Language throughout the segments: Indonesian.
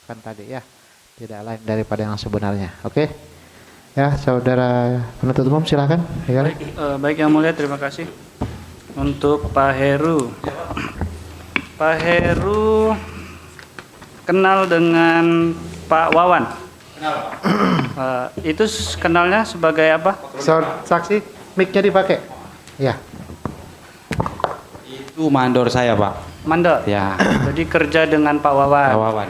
kan tadi ya, tidak lain daripada yang sebenarnya. Oke, ya saudara penuntut umum silakan. Ya. Baik yang mulia, terima kasih untuk Pak Heru. Pak Heru kenal dengan Pak Wawan. Kenal. Itu kenalnya sebagai apa? Saksi, mic-nya dipakai. Ya. Itu mandor saya, Pak. Mandor. Ya. Jadi kerja dengan Pak Wawan. Pak Wawan.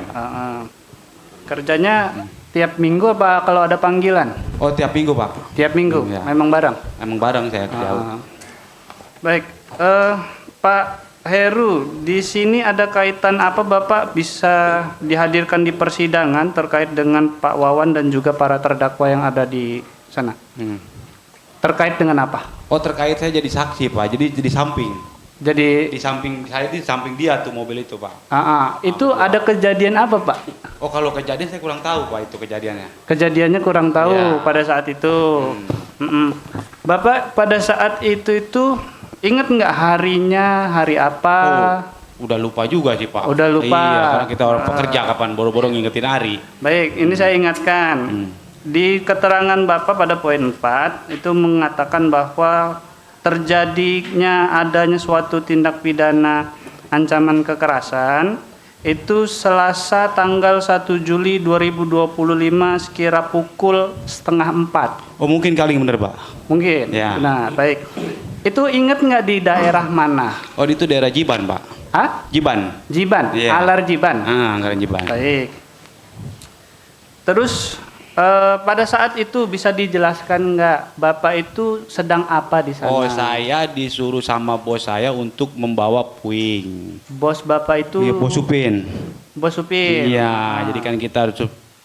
Kerjanya tiap minggu apa kalau ada panggilan? Oh, tiap minggu, Pak. Tiap minggu. Ya. Memang bareng. Emang bareng saya kerja. Baik, Pak Heru, di sini ada kaitan apa Bapak bisa dihadirkan di persidangan terkait dengan Pak Wawan dan juga para terdakwa yang ada di sana? Terkait dengan apa? Oh, terkait saya jadi saksi, Pak. Jadi di samping. Jadi Di samping saya, di samping dia tuh mobil itu, Pak. itu ada kejadian apa Pak? Oh, kalau kejadian saya kurang tahu, Pak, itu kejadiannya. Kejadiannya kurang tahu Ya. pada saat itu. Bapak pada saat itu ingat nggak harinya, hari apa? Udah lupa juga sih, Pak. Udah lupa. Iya, karena kita orang pekerja kapan boro-boro ngingetin hari. Baik, ini saya ingatkan. Di keterangan Bapak pada poin 4 itu mengatakan bahwa terjadinya adanya suatu tindak pidana ancaman kekerasan itu Selasa tanggal 1 Juli 2025 sekira pukul 3:30. Oh, mungkin kali bener, Pak. Mungkin. Ya. Nah, baik. Itu ingat nggak di daerah mana? Oh, itu daerah Jiban, Pak. Hah? Jiban. Jiban, Iya. Alar Jiban. Anggaran Jiban. Baik. Terus pada saat itu bisa dijelaskan nggak Bapak itu sedang apa di sana? Oh, saya disuruh sama bos saya untuk membawa puing. Bos Bapak itu? Iya, bos Supin. Bos Supin. Iya, jadi kan kita harus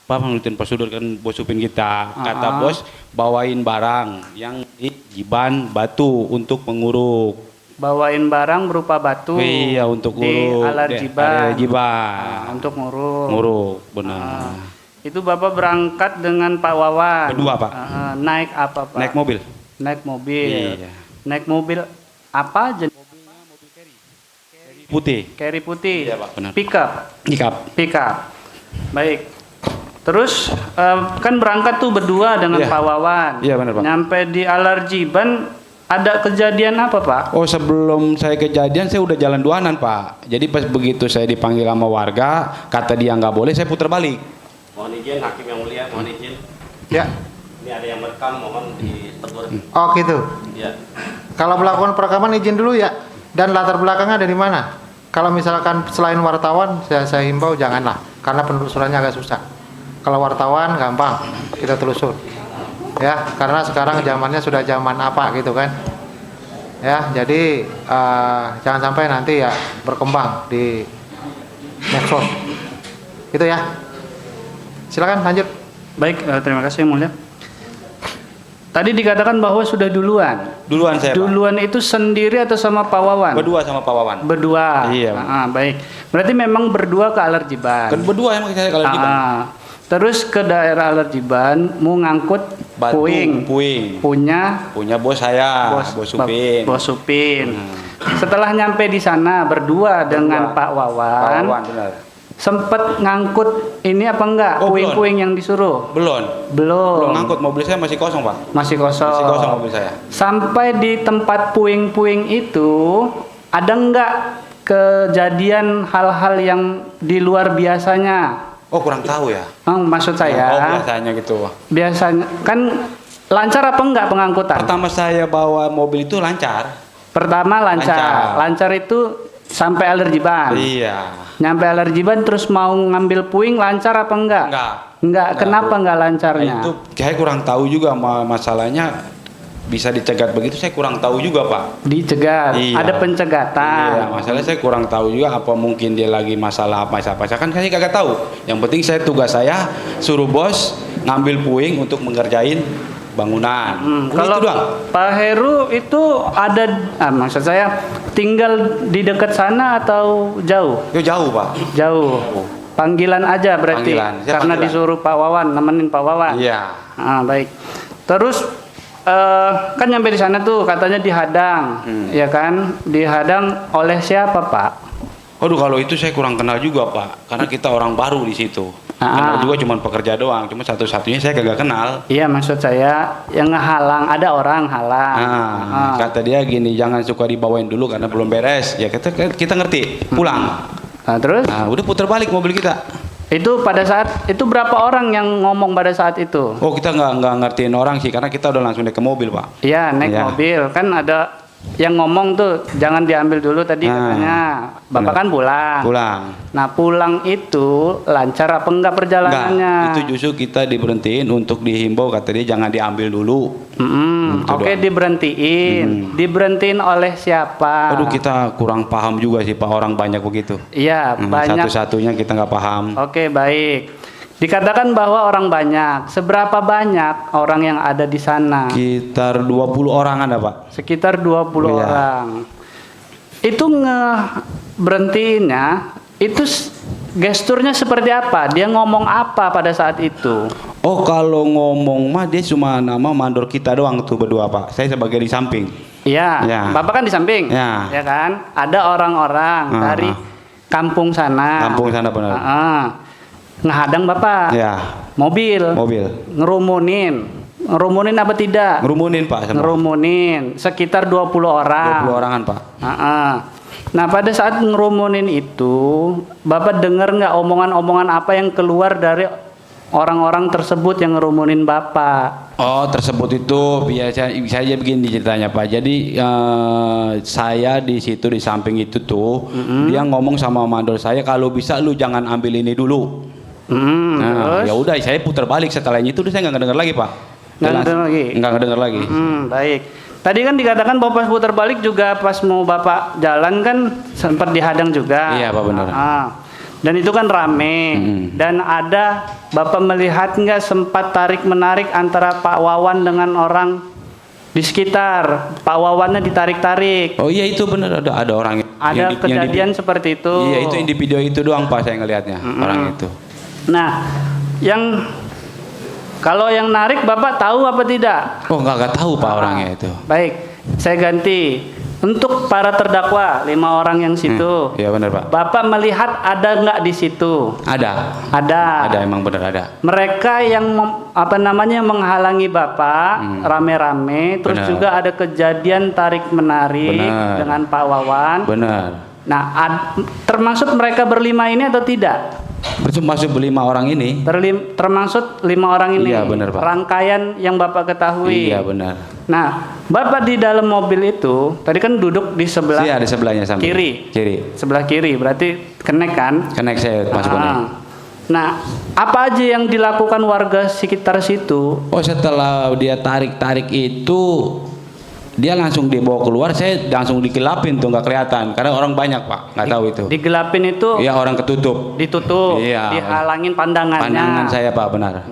nurutin prosedur kan bos Supin kita. Kata bos bawain barang yang di Jiban Batu untuk menguruk. Bawain barang berupa batu. Iya, untuk di nguruk. Alar Jiban. Jiban. Untuk nguruk. Nguruk, benar. Itu Bapak berangkat dengan Pak Wawan. Berdua, Pak. Naik apa, Pak? Naik mobil. Naik mobil. Iya. Naik mobil apa? Putih. Carry putih. Iya, Pak, benar. Pickup. Baik. Terus kan berangkat tuh berdua dengan Iya. Pak Wawan. Iya, benar, Pak. Nyampe di Alar Jiban ada kejadian apa, Pak? Oh, sebelum saya kejadian saya udah jalan duanan, Pak. Jadi pas begitu saya dipanggil sama warga, kata dia nggak boleh, saya putar balik. Mohon izin Hakim yang mulia, mohon izin. Ya. Ini ada yang merekam, mohon ditegur. Oh gitu. Ya. Kalau melakukan perekaman izin dulu ya. Dan latar belakangnya dari mana? Kalau misalkan selain wartawan, saya himbau janganlah, karena penelusurannya agak susah. Kalau wartawan gampang, kita telusur. Ya, karena sekarang zamannya sudah zaman apa gitu kan. Ya, jadi jangan sampai nanti ya berkembang di medsos. Gitu ya. Silakan lanjut. Baik, terima kasih yang mulia. Tadi dikatakan bahwa sudah duluan. Duluan saya, Pak. Duluan itu sendiri atau sama Pak Wawan? Berdua sama Pak Wawan. Berdua. Iya. Baik. Berarti memang berdua ke Alar Jiban. Kan berdua emang saya kalau Jiban. Terus ke daerah Alar Jiban mau ngangkut Batu, puing. Punya bos saya, bos Supin. Bos Supin. Setelah nyampe di sana berdua dengan Pak Wawan. Pak Wawan, benar. Sempet ngangkut ini apa enggak? Oh, Puing-puing yang disuruh? Belum ngangkut, mobil saya masih kosong, Pak. Masih kosong. Masih kosong mobil saya. Sampai di tempat puing-puing itu ada enggak kejadian hal-hal yang di luar biasanya? Oh, kurang tahu ya. Maksud saya. Oh, biasanya gitu. Biasanya kan lancar apa enggak pengangkutan? Pertama saya bawa mobil itu lancar. Pertama lancar. Lancar itu sampai Alar Jiban. Iya. Nyampe Alar Jiban terus mau ngambil puing lancar apa enggak? Enggak. Kenapa enggak lancarnya? Itu saya kurang tahu juga masalahnya bisa dicegat begitu, saya kurang tahu juga, Pak. Dicegat. Iya. Ada pencegatan. Iya, masalahnya saya kurang tahu juga apa mungkin dia lagi masalah apa kan saya kagak tahu. Yang penting tugas saya suruh bos ngambil puing untuk mengerjain bangunan. Kalau itu doang. Pak Heru itu ada, maksud saya tinggal di dekat sana atau jauh? Itu jauh, Pak. Jauh. Panggilan aja berarti. Panggilan. Saya Karena panggilan. disuruh Pak Wawan nemenin Pak Wawan. Iya. Baik. Terus kan nyampe di sana tuh katanya dihadang, ya kan? Dihadang oleh siapa, Pak? Waduh, kalau itu saya kurang kenal juga Pak, karena kita orang baru di situ. Kenal juga cuma pekerja doang, cuma satu-satunya saya kagak kenal. Iya, maksud saya yang ngehalang, ada orang halang. Kata dia gini, jangan suka dibawain dulu karena belum beres. Ya kita ngerti, pulang. Nah, terus? Nah, udah putar balik mobil kita. Itu pada saat itu berapa orang yang ngomong pada saat itu? Oh, kita nggak ngertiin orang sih, karena kita udah langsung naik ke mobil Pak. Iya, naik Iya. mobil. Kan ada yang ngomong tuh jangan diambil dulu tadi katanya. Bapak benar. kan pulang. Pulang. Nah, pulang itu lancar apa enggak perjalanannya? Enggak, itu justru kita diberhentiin untuk dihimbau, kata dia jangan diambil dulu. Gitu Oke, doang. diberhentiin. Diberhentiin oleh siapa? Aduh, kita kurang paham juga sih Pak, orang banyak begitu. Iya, banyak. Satu-satunya kita nggak paham. Oke, baik. Dikatakan bahwa orang banyak. Seberapa banyak orang yang ada di sana? Sekitar 20 orang ada Pak. Sekitar 20 Iya. orang. Itu berhentinya, itu gesturnya seperti apa? Dia ngomong apa pada saat itu? Oh, kalau ngomong mah dia cuma nama mandor kita doang tuh berdua Pak. Saya sebagai di samping. Iya, Ya. Bapak kan di samping, Ya. ya kan? Ada orang-orang dari kampung sana. Kampung sana benar. Ngehadang Bapak. Ya, Mobil. Ngerumunin apa tidak? ngerumunin Pak sama. Ngerumunin sekitar 20 orang. 20 orangan Pak. Nah, pada saat ngerumunin itu, Bapak dengar nggak omongan-omongan apa yang keluar dari orang-orang tersebut yang ngerumunin Bapak? Oh, tersebut itu biasa aja begini ceritanya Pak. Jadi saya di situ di samping itu tuh dia ngomong sama mandor saya, kalau bisa lu jangan ambil ini dulu. Nah, Terus? ya udah saya putar balik setelahnya itu saya nggak ngedenger lagi Pak. Nggak ngedenger lagi? Nggak ngedenger lagi. Baik. Tadi kan dikatakan bahwa pas putar balik juga pas mau Bapak jalan kan sempat dihadang juga. Iya Pak, benar. Dan itu kan rame. Dan ada Bapak melihat nggak sempat tarik menarik antara Pak Wawan dengan orang di sekitar. Pak Wawannya ditarik-tarik. Oh iya itu benar, ada orang Ada kejadian seperti itu. Iya, itu yang di video itu doang Pak saya ngelihatnya orang itu. Nah, kalau yang narik Bapak tahu apa tidak? Oh nggak tahu Pak orangnya itu. Baik, saya ganti. Untuk para terdakwa 5 orang yang situ, Iya benar Pak. Bapak melihat ada nggak di situ? Ada. Ada. Ada emang benar ada. Mereka yang menghalangi Bapak rame-rame, terus Benar. juga ada kejadian tarik menarik Benar. dengan Pak Wawan. Benar. Nah, termasuk mereka berlima ini atau tidak? Masuk 5 orang ini. Termasuk 5 orang ini. Iya, benar, Pak. Rangkaian yang Bapak ketahui. Iya benar. Nah, Bapak di dalam mobil itu tadi kan duduk di sebelah Iya di sebelahnya samping. kiri. Sebelah kiri, berarti connect kan? Connect saya masuk ini. Nah, apa aja yang dilakukan warga sekitar situ? Oh setelah dia tarik itu dia langsung dibawa keluar, saya langsung digelapin tuh nggak kelihatan karena orang banyak Pak, nggak tahu itu. Digelapin itu? Iya orang ketutup. Ditutup, Iya. dihalangin pandangannya. Pandangan saya Pak benar.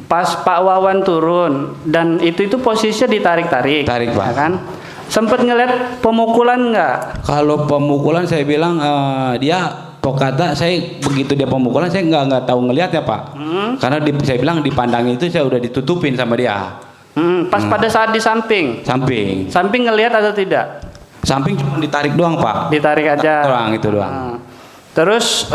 Pas Pak Wawan turun dan itu posisinya ditarik-tarik. Tarik, Pak. Ya kan? Sempet ngeliat pemukulan nggak? Kalau pemukulan saya bilang dia kata saya begitu dia pemukulan saya nggak tahu ngelihatnya Pak. Karena saya bilang di pandang itu saya udah ditutupin sama dia. Pas pada saat di samping. Samping ngelihat atau tidak? Samping cuma ditarik doang Pak. Ditarik aja. Doang itu doang. Terus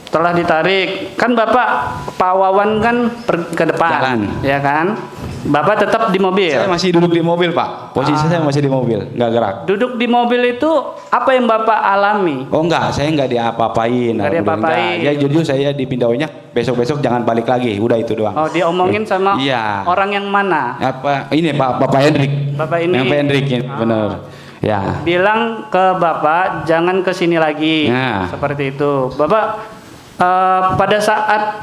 setelah ditarik, kan Bapak Pak Wawan kan ke depan, Jalan. ya kan? Bapak tetap di mobil. Saya masih duduk di mobil Pak. Posisi saya masih di mobil, nggak gerak. Duduk di mobil itu apa yang Bapak alami? Oh enggak, saya enggak diapa-apain. Nggak diapa-apain. Ya jujur saya dipindahnya besok-besok jangan balik lagi. Udah itu doang. Oh, diomongin sama Iya. orang yang mana? Apa ini Bapak Hendrik. Bapak ini. Yang Pak Hendrik ini, benar. Ya. Bilang ke Bapak jangan ke sini lagi. Nah. Seperti itu. Bapak pada saat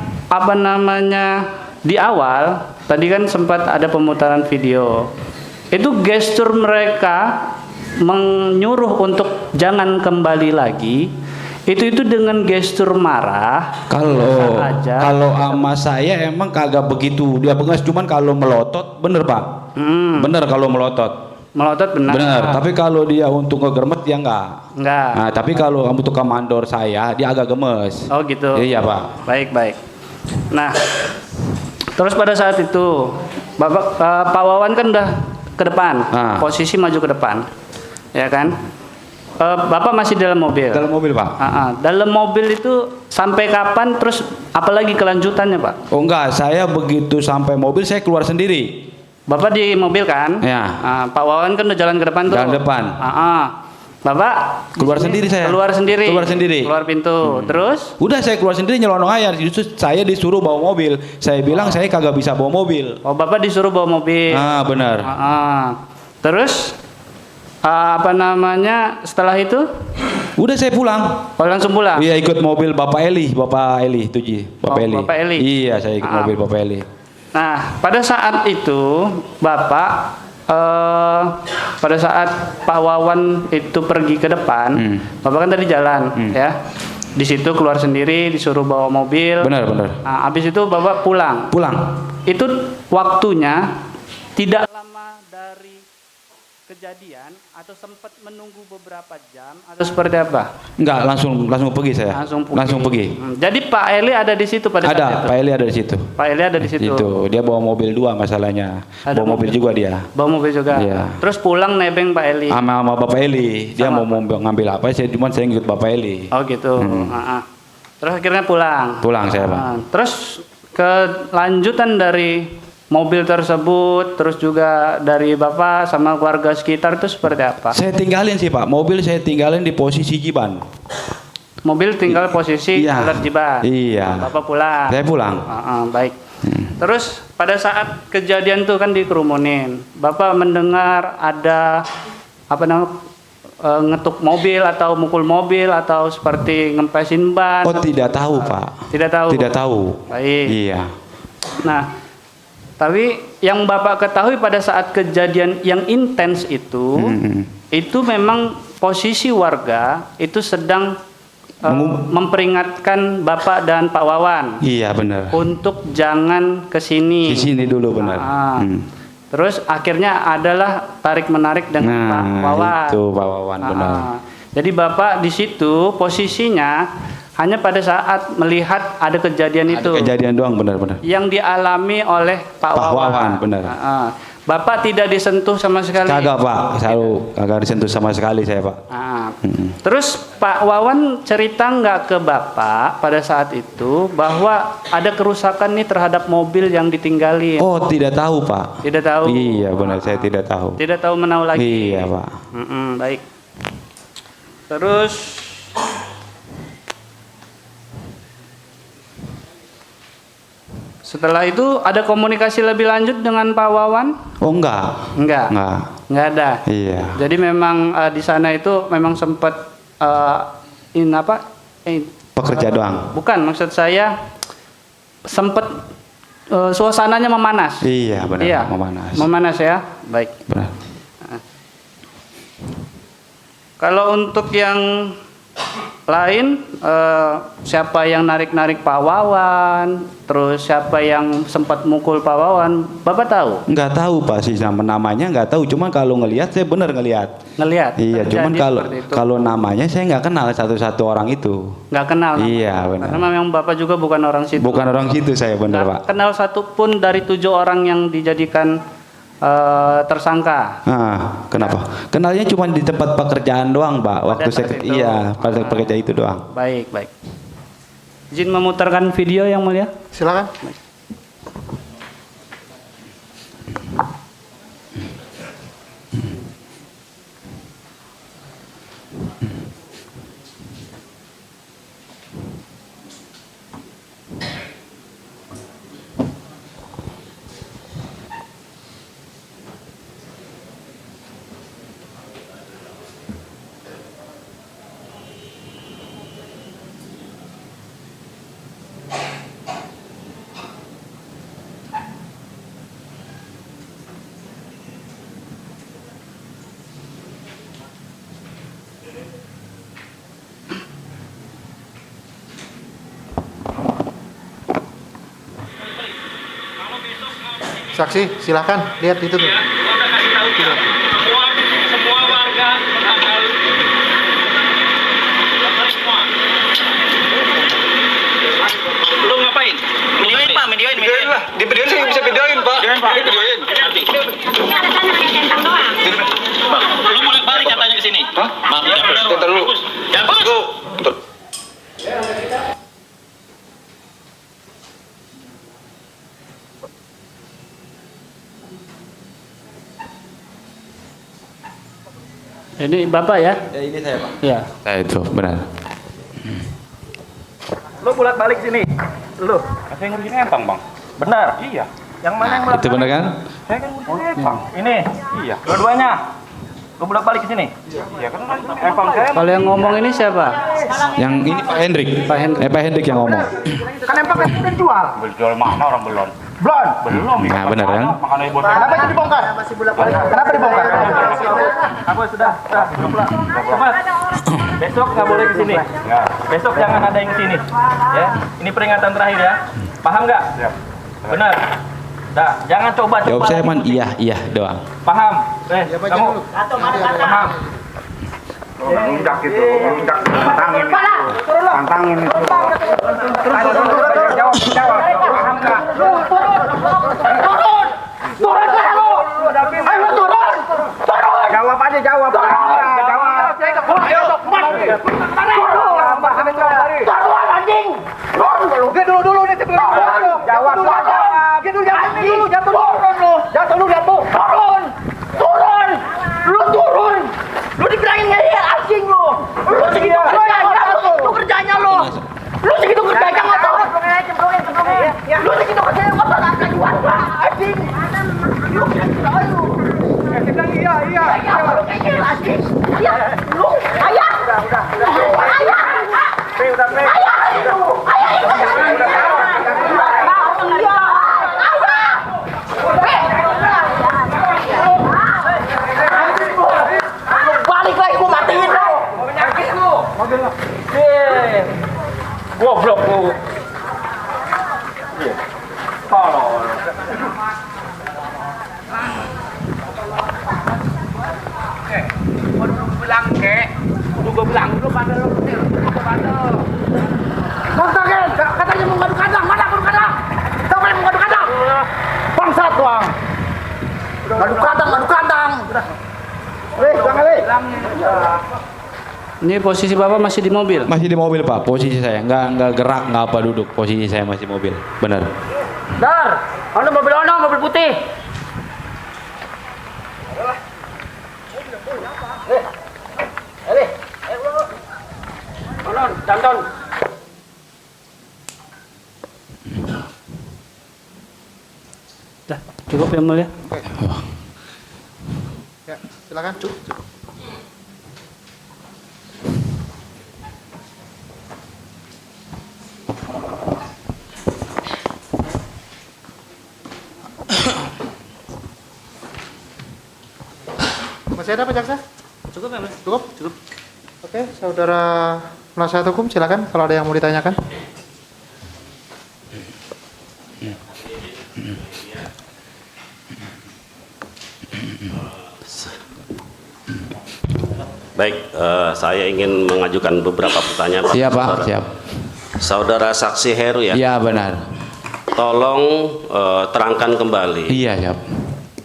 di awal tadi kan sempat ada pemutaran video. Itu gestur mereka menyuruh untuk jangan kembali lagi. Itu dengan gestur marah. Kalau sama saya emang kagak begitu. Dia pengas cuman kalau melotot bener Pak. Bener kalau melotot. Melotot benar. Bener. Tapi kalau dia untuk ngegermet dia enggak. Nah, tapi kalau untuk komandor saya dia agak gemes. Oh gitu. Iya Pak. Baik. Nah, terus pada saat itu Pak Wawan kan udah ke depan, posisi maju ke depan, ya kan? Bapak masih dalam mobil. Dalam mobil, Pak. Dalam mobil itu sampai kapan? Terus apalagi kelanjutannya, Pak? Oh enggak, saya begitu sampai mobil saya keluar sendiri. Bapak di mobil kan? Ya. Pak Wawan kan udah jalan ke depan tuh. Jalan depan. Bapak Keluar di sini sendiri saya. Keluar sendiri. Keluar sendiri. Keluar pintu. Terus? Udah saya keluar sendiri nyelonong aja. Justru saya disuruh bawa mobil. Saya bilang saya kagak bisa bawa mobil. Oh, Bapak disuruh bawa mobil. Benar. Terus apa namanya? Setelah itu? Udah saya pulang. Oh, langsung pulang. Iya, ikut mobil Bapak Eli itu Ji. Bapak Eli. Bapak Eli. Iya, saya ikut mobil Bapak Eli. Nah, pada saat itu Bapak pada saat Pak Wawan itu pergi ke depan, Bapak kan tadi jalan, ya. Di situ keluar sendiri, disuruh bawa mobil. Benar. Nah, habis itu Bapak pulang. Itu waktunya tidak lama dari kejadian atau sempat menunggu beberapa jam atau seperti apa? Enggak, langsung pergi saya. Langsung pergi. Jadi Pak Eli ada di situ pada saat itu. Pak Eli ada di situ. Pak Eli ada di situ. Itu dia bawa mobil 2 masalahnya. Bawa mobil juga dia. Bawa mobil juga. Iya. Terus pulang nebeng Pak Eli. Sama Bapak Eli. Dia mau ngambil apa? Saya ngikut Bapak Eli. Oh gitu. Terus akhirnya pulang. Pulang saya, Pak. Terus kelanjutan dari mobil tersebut, terus juga dari Bapak sama keluarga sekitar itu seperti apa? Saya tinggalin sih, Pak. Mobil saya tinggalin di posisi Jiban. Mobil tinggal posisi alert Jiban. Iya. Bapak pulang. Saya pulang. Baik. Terus pada saat kejadian itu kan dikerumunin, Bapak mendengar ada ngetuk mobil atau mukul mobil atau seperti ngempesin ban? Oh, tidak tahu, Pak. Tidak tahu. Tidak tahu. Baik. Iya. Nah, tapi yang Bapak ketahui pada saat kejadian yang intens itu memang posisi warga itu sedang memperingatkan Bapak dan Pak Wawan. Iya, benar. Untuk jangan ke sini. Di sini dulu, benar. Terus akhirnya adalah tarik menarik dengan Pak Wawan. Itu Pak Wawan, benar. Jadi Bapak di situ posisinya hanya pada saat melihat ada kejadian itu. Kejadian doang, benar-benar. Yang dialami oleh Pak Wawan. Benar. Bapak tidak disentuh sama sekali. Kagak, Pak. Kagak disentuh sama sekali saya, Pak. Terus Pak Wawan cerita nggak ke Bapak pada saat itu bahwa ada kerusakan nih terhadap mobil yang ditinggalin? Oh, tidak tahu, Pak. Tidak tahu. Iya, benar. Saya tidak tahu. Tidak tahu menahu lagi. Iya, Pak. Baik. Terus setelah itu ada komunikasi lebih lanjut dengan Pak Wawan? Oh, enggak. Enggak ada. Iya. Jadi memang di sana itu memang sempat pekerja doang. Bukan, maksud saya sempat suasananya memanas. Iya, benar. Iya, memanas ya. Baik. Benar. Kalau untuk yang lain, siapa yang narik-narik Pak Wawan, terus siapa yang sempat mukul Pak Wawan, Bapak tahu? Nggak tahu, Pak, sih namanya nggak tahu. Cuman kalau ngelihat saya benar ngelihat. Iya, cuman kalau namanya saya nggak kenal satu-satu orang itu. Nggak kenal. Iya, benar. Karena memang Bapak juga bukan orang situ. Bukan orang situ saya, benar, Pak. Kenal satupun dari 7 orang yang dijadikan tersangka. Kenapa? Kenalnya cuma di tempat pekerjaan doang, Pak. Waktu saya pada pekerja itu doang. Baik. Izin memutarkan video yang mulia. Silakan. Saksi, silakan lihat itu tuh. Ya, udah kasih tahu ya. Semua warga bakal semua. Lu ngapain? Videoin, Pak, videoin lah. Di videoin sih bisa videoin, Pak. Videoin, Pak. Videoin. Ini ada sana yang centang doang. Lu boleh balik katanya ke sini. Hah? Bentar dulu. Ya, bagus. Ini Bapak ya? Ya ini saya Pak. Ya. Saya itu benar. Lu bolak-balik sini. Lu. Saya ngurusin empang, Bang. Benar. Iya. Yang mana yang Nah, itu benar kan? Saya kan ngurusin empang. Ini. Iya. Dua-duanya. Lu bolak-balik ke sini. Iya kan empang saya. Kalau yang ngomong ini siapa? Yang ini Pak Hendrik. Pak Hendrik. Pak Hendrik yang ngomong. Kan empang kan udah jual. Jual mana orang belum? Belum. Belum. Nah, benar kan? Makanya ibu. Kenapa itu dibongkar? Masih bolak-balik. Kenapa dibongkar? Apa sudah? Cepat. Besok nggak boleh ke sini. Besok jangan ada yang ke sini. Ya. Ini peringatan terakhir ya. Paham nggak? Benar. Dah, jangan coba-coba. Jawab saya man, lagi. iya dong. Paham? Kamu paham? Menunjuk itu, menunjuk, tantangin itu, tantangin itu. Jawab. Paham nggak? Turun! Ayo turun! Jawab aja, jawab. Jawab. Ayo, turun anjing! Dulu nih sebelum jawab. Turun! Lu dibilangin ngeyel anjing lu! Lu segitu kerjanya lu! Lu segitu kerjanya ngotot! Lu segitu kerjanya ngotot gak jual gua anjing! Lu kira lu! Iya. Lu ngeyel anjing! Iya! Lu! Ayah! Balik lagi gua matiin lu. Menyakit lu. Goblok lu. Tolol. Gua bilang lu bandel lu. Katanya mau ngadu kandang, mana ngadu kandang? Siapa yang mau ngadu kandang? Bangsat doang. Ngadu kandang. Ini posisi Bapak masih di mobil? Masih di mobil Pak, posisi saya nggak gerak nggak apa duduk, posisi saya masih mobil, benar. Dar, mobil putih. Danton. Dah, cukup ya mulia. Ya, silakan. Masih ada Pak Jaksa? Cukup ya, Mas? Cukup? Oke, saudara penasihat hukum silakan kalau ada yang mau ditanyakan. Baik, saya ingin mengajukan beberapa pertanyaan. Siap Pak, Saudara. siap. Saudara saksi Heru ya. Iya benar. Tolong terangkan kembali Iya siap.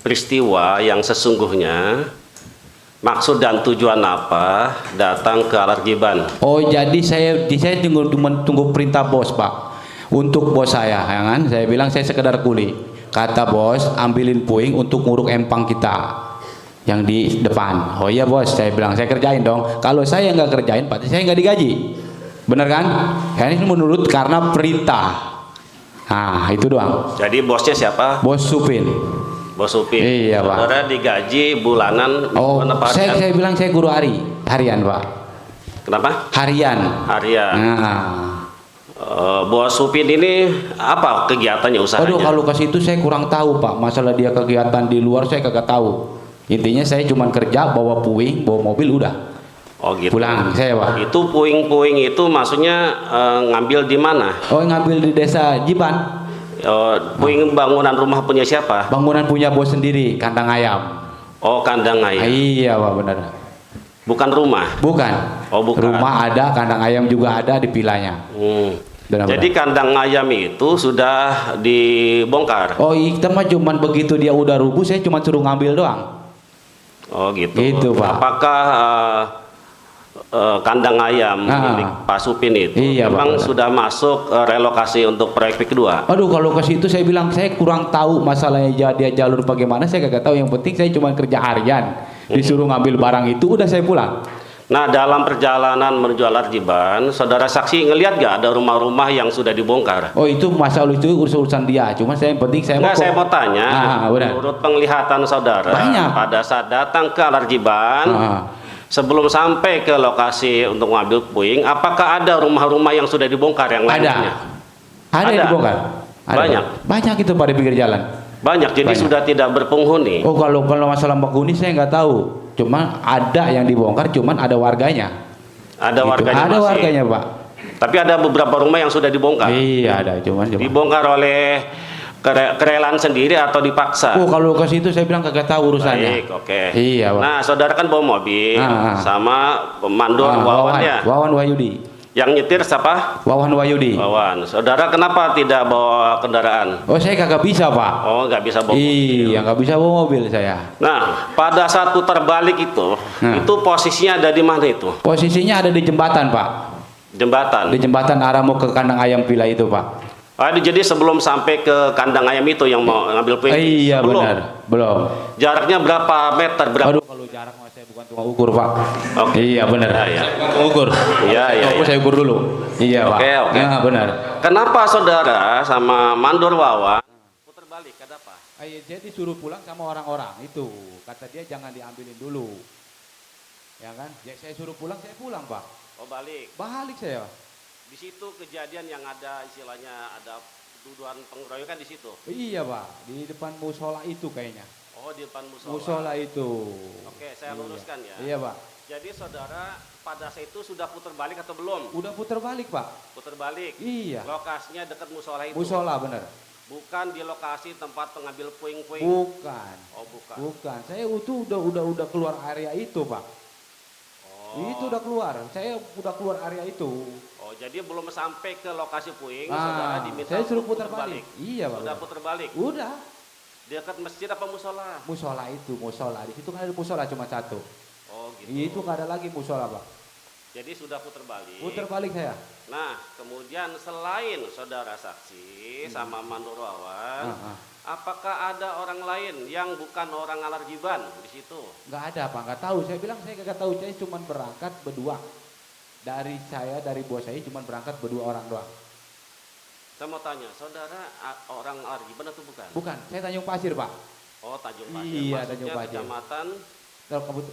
peristiwa yang sesungguhnya, maksud dan tujuan apa datang ke Alargiban. Oh jadi saya tunggu perintah bos Pak. Untuk bos saya, ya kan? Saya bilang saya sekedar kuli. Kata bos, ambilin puing untuk nguruk empang kita yang di depan. Oh iya bos, saya bilang saya kerjain dong. Kalau saya nggak kerjain, pasti saya nggak digaji. Bener kan? Ya, ini menurut karena perintah. Nah itu doang. Jadi bosnya siapa? Bos Supin. Bos Upin. Iya, Pak. Saudara digaji bulanan. Oh, berapa saya harian? bilang saya guru harian Pak. Kenapa? Harian. Harian. Nah. Bos Upin ini apa kegiatannya, usahanya? Aduh kalau ke situ saya kurang tahu Pak. Masalah dia kegiatan di luar saya kagak tahu. Intinya saya cuma kerja bawa puing, bawa mobil udah. Oh gitu. Pulang saya Pak. Itu puing-puing itu maksudnya ngambil di mana? Oh ngambil di desa Jiban. Puing bangunan rumah punya siapa? Bangunan punya bos sendiri, kandang ayam. Oh kandang ayam. Iya Pak benar. Bukan rumah. Bukan. Oh bukan. Rumah ada, kandang ayam juga ada di vilanya. Benar-benar. Jadi kandang ayam itu sudah dibongkar. Oh kita mah cuman begitu dia udah rubuh saya cuma suruh ngambil doang. Oh gitu. Gitu, Pak. Apakah kandang ayam milik Pak Supin itu Iya, memang Pak. sudah masuk relokasi untuk proyek kedua? Aduh, kalau ke situ saya bilang saya kurang tahu masalahnya dia jalur bagaimana, saya kagak tahu. Yang penting saya cuma kerja harian, disuruh ngambil barang itu, udah saya pulang. Nah, dalam perjalanan menuju Alarjiban, saudara saksi ngelihat gak ada rumah-rumah yang sudah dibongkar? Oh, itu masalah itu urusan dia. Cuma saya yang penting saya Enggak, saya mau tanya, benar. menurut penglihatan saudara, Banyak. pada saat datang ke Alarjiban, sebelum sampai ke lokasi untuk mengambil puing, apakah ada rumah-rumah yang sudah dibongkar yang lainnya? Ada yang dibongkar. Ada. Banyak. Banyak itu pada pinggir jalan. Banyak, jadi Banyak. sudah tidak berpenghuni. Oh, kalau masalah penghuni saya nggak tahu. Cuma ada yang dibongkar, cuman ada warganya. Ada Gitu. warganya Ada masih. warganya, Pak. Tapi ada beberapa rumah yang sudah dibongkar. Iya, ada. Cuman. Dibongkar oleh kerelaan sendiri atau dipaksa? Oh, kalau ke situ saya bilang kagak tahu urusannya. Baik, oke. Iya, Pak. Nah, saudara kan bawa mobil sama mandor Wawan ya. Wawan Wahyudi. Yang nyetir siapa? Wawan Wahyudi. Wawan. Saudara kenapa tidak bawa kendaraan? Oh, saya kagak bisa, Pak. Oh, nggak bisa bawa mobil. Iya, nggak bisa bawa mobil saya. Nah, pada saat putar balik itu posisinya ada di mana itu? Posisinya ada di jembatan, Pak. Jembatan. Di jembatan arah mau ke kandang ayam villa itu, Pak. Jadi sebelum sampai ke kandang ayam itu yang mau ngambil puing? Iya, Belum. benar. Belum. Jaraknya berapa meter? Berapa? Aduh, kalau jarak mah saya bukan tukang ukur, Pak. Oke. Iya, benar. Ya, ya. Tukang ukur. Iya, iya, Aku iya. saya ukur dulu. Iya, Pak. Oke. Nah, benar. Kenapa saudara sama mandor Wawan putar balik? Ada apa? Saya disuruh pulang sama orang-orang itu. Kata dia jangan diambilin dulu. Ya kan? Ya saya suruh pulang, saya pulang, Pak. Oh, balik. Balik saya. Di situ kejadian yang ada istilahnya ada tuduhan pengeroyokan di situ. Iya, Pak. Di depan musola itu kayaknya. Oh, di depan musola. Musola itu. Oke, saya luruskan ya. Iya, Pak. Jadi saudara pada saat itu sudah putar balik atau belum? Udah putar balik, Pak. Putar balik. Iya. Lokasinya dekat musola itu. Musola, benar. Bukan di lokasi tempat pengambil puing-puing. Bukan. Oh, bukan. Bukan. Saya itu udah keluar area itu, Pak. Oh. Itu udah keluar. Saya udah keluar area itu. Oh, jadi belum sampai ke lokasi puing, saudara diminta saya suruh untuk putar balik. Iya, Pak. Sudah putar balik. Udah. Dekat masjid apa musola? Musola itu, musola. Di situ kan ada musola cuma satu. Oh, gitu. Itu nggak ada lagi musola, Pak. Jadi sudah putar balik. Putar balik saya. Nah, kemudian selain saudara saksi sama mandor Wawan, apakah ada orang lain yang bukan orang Alarjiban di situ? Nggak ada, Pak. Nggak tahu. Saya bilang saya nggak tahu. Saya cuma berangkat berdua. Dari bos saya cuma berangkat berdua orang doang. Saya mau tanya, saudara orang Alarjiban atau bukan? Bukan. Saya Tanjung Pasir, Pak. Oh, Tanjung Pasir. Iya, Maksudnya Tanjung Pasir. Kecamatan.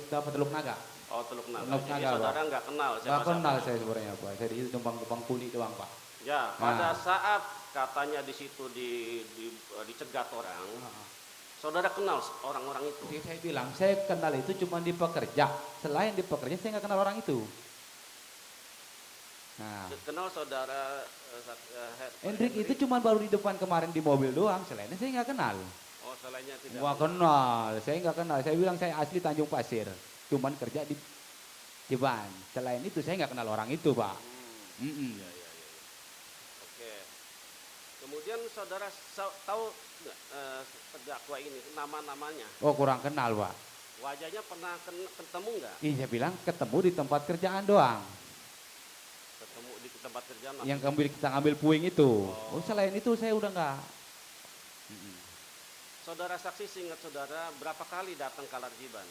Dapat Teluk Naga. Oh, Teluk Naga. Teluk Jadi Naga, saudara Pak. nggak kenal Nggak siapa-siapa? kenal saya sebenarnya, Pak. Saya di situ numpang kuli doang, Pak. Ya, pada saat katanya di situ dicegat orang, saudara kenal orang-orang itu? Jadi saya bilang, saya kenal itu cuma di pekerja. Selain di pekerja, saya nggak kenal orang itu. Nah, Kenal saudara Hendrik itu cuma baru di depan kemarin di mobil doang. Selainnya saya nggak kenal. Oh, selainnya tidak. Nggak kenal. Saya nggak kenal. Saya bilang saya asli Tanjung Pasir. Cuman kerja di Ban. Selain itu saya nggak kenal orang itu, Pak. Ya. Oke. Kemudian saudara tahu nggak terdakwa ini nama-namanya? Oh, kurang kenal, Pak. Wajahnya pernah ketemu nggak? Iya, saya bilang ketemu di tempat kerjaan doang. Ketemu di tempat kerja Yang kita ngambil puing itu. Oh, selain itu saya udah nggak. Saudara saksi seingat saudara berapa kali datang ke Alarjiban?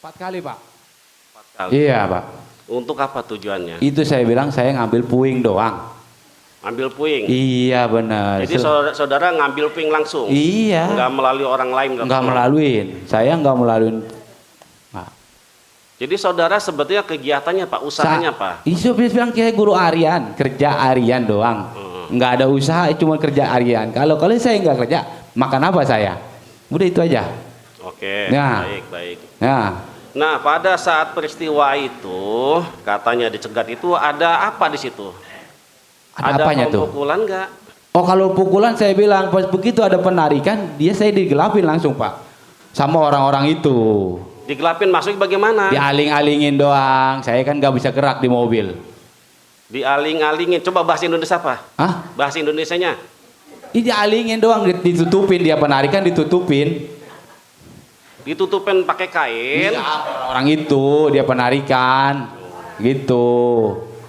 4 kali, Pak. 4 kali. Iya, Pak. Untuk apa tujuannya? Itu saya bilang saya ngambil puing doang. Ambil puing. Iya, benar. Jadi saudara ngambil puing langsung. Iya. Nggak melalui orang lain. Nggak melaluin. Saya nggak melaluin. Nah. Jadi saudara sebetulnya kegiatannya Pak, usahanya Pak? Isu bilang kayak guru harian, kerja harian doang. Nggak ada usaha, cuma kerja harian. Kalau saya nggak kerja, makan apa saya? Udah itu aja. Oke, Nah. baik. Nah, Nah, pada saat peristiwa itu, katanya dicegat itu ada apa di situ? ada apanya tuh? pemukulan nggak? Oh, kalau pukulan saya bilang pas begitu ada penarikan, saya digelapin langsung, Pak, sama orang-orang itu. Digelapin maksudnya bagaimana? Dialing-alingin doang. Saya kan nggak bisa gerak di mobil. Dialing-alingin. Coba bahasa Indonesia apa? Hah? Bahasa Indonesianya? Ini dialingin doang, ditutupin dia penarikan ditutupin. ditutupin pakai kain. Iya, orang itu dia penarikan, gitu.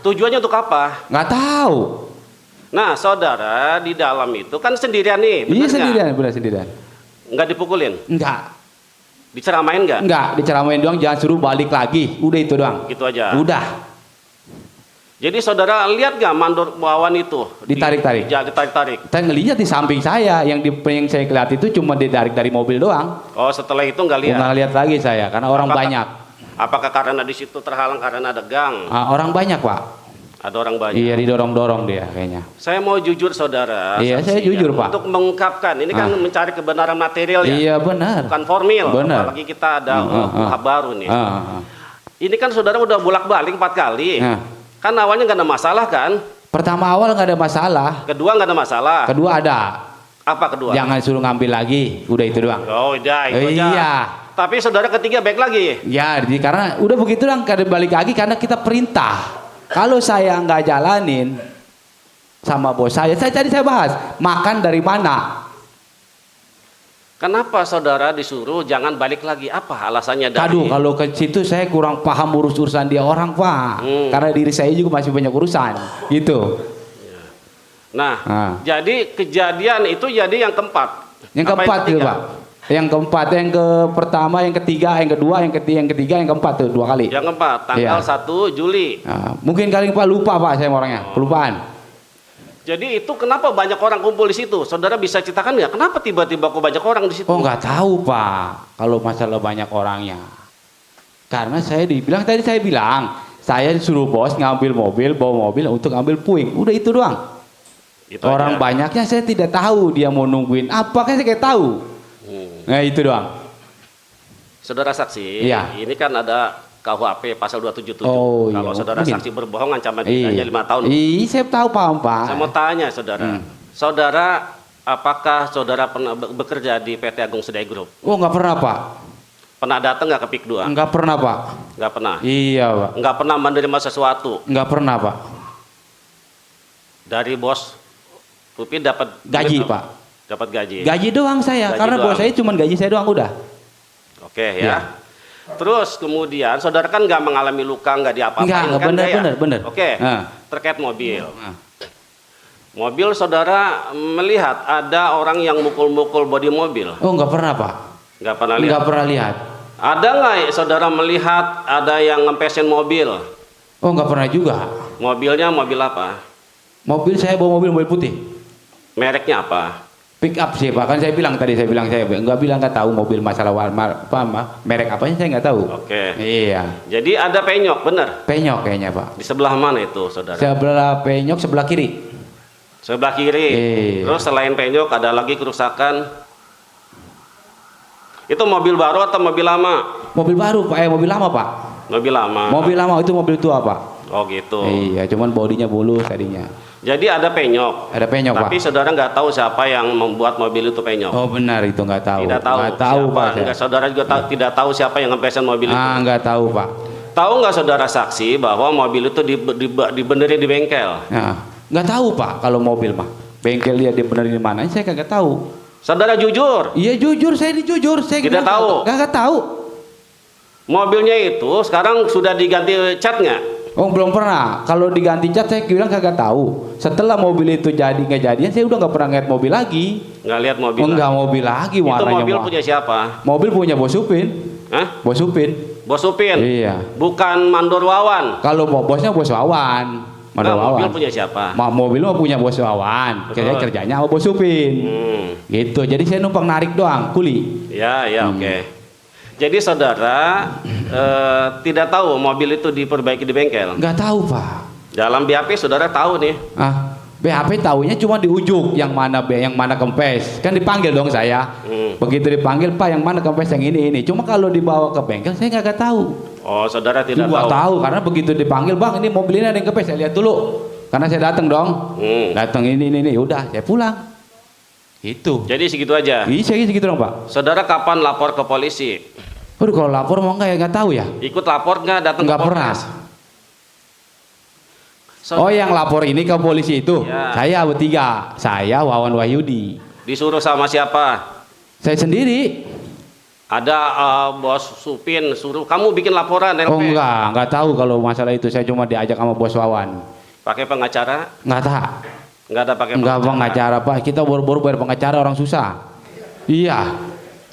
Tujuannya untuk apa? Nggak tahu. Nah, saudara di dalam itu kan sendirian nih, bener Iya nggak? sendirian, benar sendirian. Nggak dipukulin, Enggak, diceramain nggak? enggak diceramain doang, jangan suruh balik lagi. Udah itu doang. Gitu aja. Udah, Jadi saudara lihat nggak mandor wawan itu? Ditarik-tarik. Ditarik-tarik. saya ngelihat di samping saya, yang saya lihat itu cuma ditarik dari mobil doang. Oh, setelah itu nggak lihat. Nggak lihat lagi saya, karena orang Apakah- banyak. Apakah karena di situ terhalang karena ada gang? Orang banyak pak. Ada orang banyak. Iya didorong-dorong dia kayaknya. Saya mau jujur saudara. Iya, saya saksinya, jujur, Pak. Untuk mengungkapkan, ini kan mencari kebenaran material ya. Iya benar. Bukan formil. Benar. Apalagi kita ada hal baru nih. Ah. Ini kan saudara udah bolak-balik 4 kali. Nah. Kan awalnya nggak ada masalah kan? Pertama awal nggak ada masalah. Kedua nggak ada masalah. Kedua ada. Apa kedua? Jangan suruh ngambil lagi. Udah itu doang. Oh, udah itu aja. Iya. Tapi saudara ketiga baik lagi. Ya, karena udah begitu doang. Kada balik lagi karena kita perintah. Kalau saya nggak jalanin sama bos saya tadi saya bahas makan dari mana. Kenapa saudara disuruh jangan balik lagi? Apa alasannya dari? Aduh, kalau ke situ saya kurang paham urusan dia orang pak. Karena diri saya juga masih banyak urusan. Gitu. Nah, Ah. jadi kejadian itu jadi yang keempat. Yang Apa keempat tuh ketiga? pak. Yang keempat, yang ke pertama, yang ketiga, yang kedua, yang ketiga, yang keempat tuh 2 kali. Yang keempat, tanggal Iya. 1 Juli. Nah, mungkin kali pak lupa pak saya orangnya, kelupaan. Jadi itu kenapa banyak orang kumpul di situ? Saudara bisa ceritakan nggak? Kenapa tiba-tiba kok banyak orang di situ? Oh nggak tahu pak, kalau masalah banyak orangnya. Karena saya bilang, saya disuruh bos ngambil mobil, bawa mobil untuk ambil puing. Udah itu doang. Itu Orang aja. banyaknya saya tidak tahu dia mau nungguin apa, kan saya kayak tahu. Nah itu doang. Saudara saksi, Iya. ini kan ada KUHP pasal 277. Oh, iya. Kalau saudara Mungkin. saksi berbohong ancaman pidana 5 tahun. Iya, saya tahu paham pak. Saya mau tanya saudara. Saudara, apakah saudara pernah bekerja di PT Agung Sedai Group? Oh nggak pernah pak, Pernah datang nggak ke PIK 2? nggak pernah pak. Nggak pernah. Iya pak, Nggak pernah menerima sesuatu nggak pernah pak. dari bos Pupi dapat Gaji duit apa? pak. Dapat gaji. Gaji doang saya, Gaji karena doang. bos saya cuma gaji saya doang udah. Oke ya. Iya. Terus kemudian saudara kan nggak mengalami luka, nggak diapa-apain Nggak, kan? bener, nggak ya? bener. Oke. Nah. Terkait mobil. Nah. Mobil saudara melihat ada orang yang mukul-mukul bodi mobil. Oh nggak pernah pak, Nggak pernah lihat. nggak pernah lihat. Ada nggak saudara melihat ada yang ngempesin mobil? Oh nggak pernah juga. Mobilnya mobil apa? Mobil saya bawa mobil putih. Mereknya apa? Pick up sih pak, kan saya bilang nggak tahu mobil masalah merek apanya saya nggak tahu. Oke. Iya, Jadi ada penyok, bener? penyok kayaknya pak. Di sebelah mana itu saudara? Sebelah penyok sebelah kiri. Sebelah kiri. Iya. Terus selain penyok ada lagi kerusakan. Itu mobil baru atau mobil lama? Mobil baru pak, mobil lama pak. Mobil lama. Mobil lama itu mobil tua pak. Oh gitu. Iya, cuman bodinya bulus tadinya. Jadi ada penyok. Ada penyok Tapi pak. saudara nggak tahu siapa yang membuat mobil itu penyok. Oh benar itu nggak tahu. Tidak tahu. Nggak tahu siapa. pak. saya. Enggak, saudara juga tidak tahu siapa yang ngempesin mobil itu. Nggak tahu pak. Tahu nggak saudara saksi bahwa mobil itu dibenerin di bengkel? Nah, nggak tahu pak kalau mobil mah. Bengkel dia benerin di mana? Saya kagak tahu. Saudara jujur, Iya jujur, saya jujur. Saya Tidak tahu. Kagak tahu. mobilnya itu sekarang sudah diganti cat nggak? Oh belum pernah. Kalau diganti cat saya bilang kagak tahu. Setelah mobil itu jadi nggak jadian, saya udah nggak pernah ngeliat mobil lagi. Nggak lihat mobil. Oh, nggak mobil lagi Itu warnanya. mobil mah. punya siapa? Mobil punya Bos Supin. Hah? Bos Supin. Bos Supin? Iya. Bukan Mandor Wawan? Kalau bosnya Bos Wawan. Mandor Nah, mobil Wawan. punya siapa? Mobil mah punya Bos Wawan. Betul. Kerjanya sama Bos Supin. Gitu. Jadi saya numpang narik doang, kuli. Ya, oke. Jadi saudara tidak tahu mobil itu diperbaiki di bengkel. Nggak tahu pak. Dalam BAP saudara tahu nih. BHP tahunya cuma di ujung yang mana kempes. Kan dipanggil dong saya. Begitu dipanggil pak yang mana kempes yang ini. Cuma kalau dibawa ke bengkel saya nggak tahu. Oh, saudara tidak Gua tahu. tahu karena begitu dipanggil bang ini mobil ini ada yang kempes saya lihat dulu. Karena saya datang dong. Datang ini udah saya pulang. Itu. Jadi segitu aja. Iya segitu dong pak. Saudara kapan lapor ke polisi? Waduh kalau lapor mau nggak tahu ya. Ikut lapor nggak datang Nggak ke pernah. Polres? Oh yang lapor ini ke polisi itu. Ya. Saya bertiga. Saya Wawan Wahyudi. Disuruh sama siapa? Saya sendiri. Ada bos Supin suruh kamu bikin laporan LP. Oh enggak tahu kalau masalah itu. Saya cuma diajak sama bos Wawan. Pakai pengacara? Enggak tahu. Enggak ada pakai Enggak pengacara Pak. Kita baru-baru bayar pengacara, orang susah. Iya.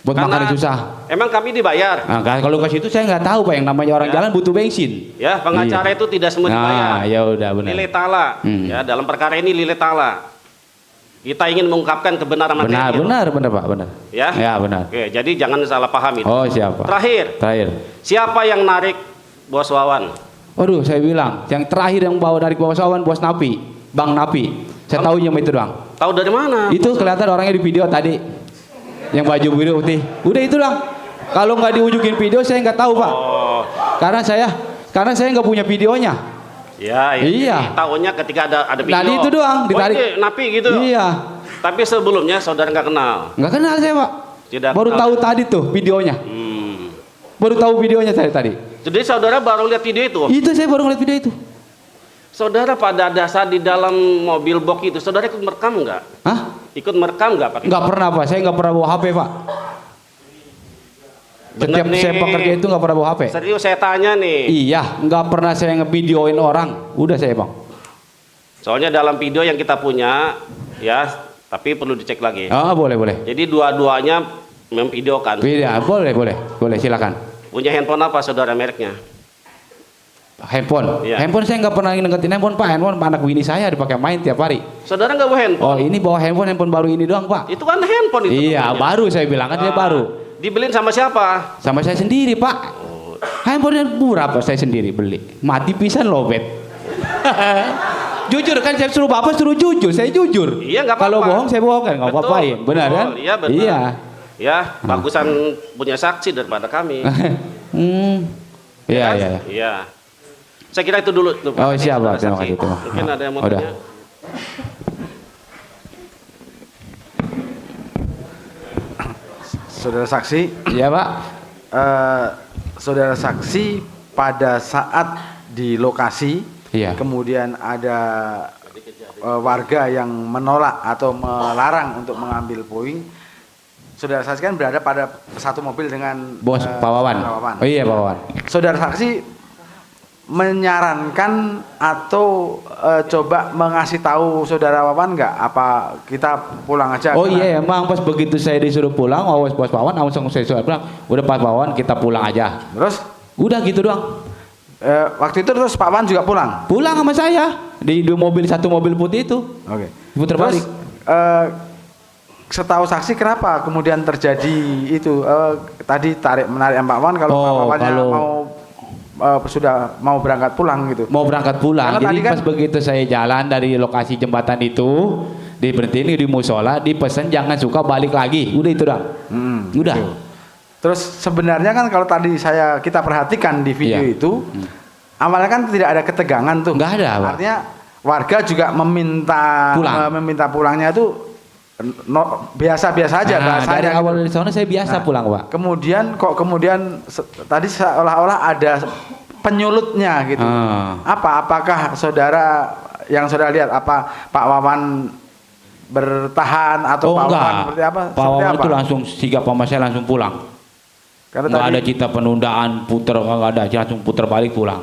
Buat Karena makan susah. Emang kami dibayar. Nah, kalau ke situ saya nggak tahu Pak, yang namanya orang jalan butuh bensin. Ya, pengacara Iya. itu tidak semua dibayar. Nah, ya udah benar. Nilai tala. Ya, dalam perkara ini nilai tala. Kita ingin mengungkapkan kebenaran materi. Benar Pak, benar. Ya? Ya, benar. Oke, jadi jangan salah paham itu. Oh, siapa? Terakhir, siapa yang narik Bos Wawan? Waduh, saya bilang, yang terakhir yang bawa dari bawah Wawan, Bos Napi, Bang Napi. Saya tahu yang itu doang. Tahu dari mana? Itu kelihatan orangnya di video tadi. Yang baju biru putih. Udah itu doang. Kalau nggak diunjukin video saya nggak tahu Pak. Oh, Karena saya nggak punya videonya. ya, Iya. Tahunya ketika ada video. Nah, itu doang, ditarik. Oh, ini napi gitu. Iya. Tapi sebelumnya saudara nggak kenal. Nggak kenal saya Pak. Tidak Baru kenal. tahu tadi tuh videonya. Baru tahu videonya saya tadi. Jadi saudara baru lihat video itu. Itu saya baru ngeliat video itu. Saudara pada dasar di dalam mobil box itu, saudara ikut merekam nggak? Hah? Ikut merekam nggak pakai? Nggak pernah Pak. Saya nggak pernah bawa HP Pak. Bener Setiap nih. saya bekerja itu nggak pernah bawa HP. Serius saya tanya nih. Iya, nggak pernah saya ngevideoin orang. Udah saya Bang. Soalnya dalam video yang kita punya, ya, tapi perlu dicek lagi. Ah, boleh. Jadi dua-duanya memvideokan. Iya, boleh silakan. Punya handphone apa saudara mereknya? Handphone. Iya. Handphone saya nggak pernah ngetin handphone Pak. Handphone anak bini saya dipakai main tiap hari. Saudara nggak bawa handphone? Oh, ini bawa handphone baru ini doang Pak. Itu kan handphone itu. Iya, namanya. baru saya bilang kan saya baru. Dibeliin sama siapa? Sama saya sendiri Pak. Handphone murah Pak, saya sendiri beli. Mati pisan loh bet. Jujur kan saya suruh Bapak suruh jujur, saya jujur. Iya, nggak apa-apa. Kalau bohong saya bohong kan, nggak Betul, apa-apain. Benar betul. kan? Iya, benar. Iya. Ya, bagusan punya saksi daripada kami. Iya, kan? iya. Iya. Saya kira itu dulu tuh, Pak. Oh, siap, Pak. Saudara Terima saksi. kasih, terima. Mungkin ada yang mau Udah. tanya. Saudara saksi, Iya, Pak. saudara saksi pada saat di lokasi, Iya. kemudian ada warga yang menolak atau melarang untuk mengambil puing. Saudara saksi kan berada pada satu mobil dengan Bos Pak Wawan. Pak Wawan. Oh iya, Pak Wawan. Saudara saksi menyarankan atau coba mengasih tahu saudara Wawan nggak apa kita pulang aja? Oh karena- iya, emang pas begitu saya disuruh pulang, awas Bos Pak Wawan, langsung saya suruh pulang. Udah Pak Wawan, kita pulang aja. Terus Udah gitu doang. waktu itu terus Pak Wawan juga pulang. Pulang sama saya di dua mobil, satu mobil putih itu. Oke. Puter Terus, balik. setahu saksi kenapa kemudian terjadi itu tadi tarik menarik Pak Wawan kalau Pak Wawannya mau sudah mau berangkat pulang gitu. Mau berangkat pulang. Karena Jadi tadi kan- pas begitu saya jalan dari lokasi jembatan itu, diberhentiin di musola, dipesan jangan suka balik lagi. Udah itu dah. Udah. Terus sebenarnya kan kalau tadi kita perhatikan di video Iya. itu awalnya kan tidak ada ketegangan tuh. Nggak ada, Pak. Artinya warga juga meminta Pulang. meminta pulangnya itu biasa-biasa aja Nah, bahasanya. dari gitu. awal dari sana saya biasa Nah, pulang, Pak. Kemudian tadi seolah-olah ada penyulutnya gitu. Apakah saudara yang saudara lihat apa Pak Wawan bertahan atau Pak enggak. Wawan seperti apa? Pak Seperti Wawan apa? itu langsung sigap sama saya langsung pulang. Karena Nggak tadi ada cita penundaan, puter nggak ada, langsung puter balik pulang.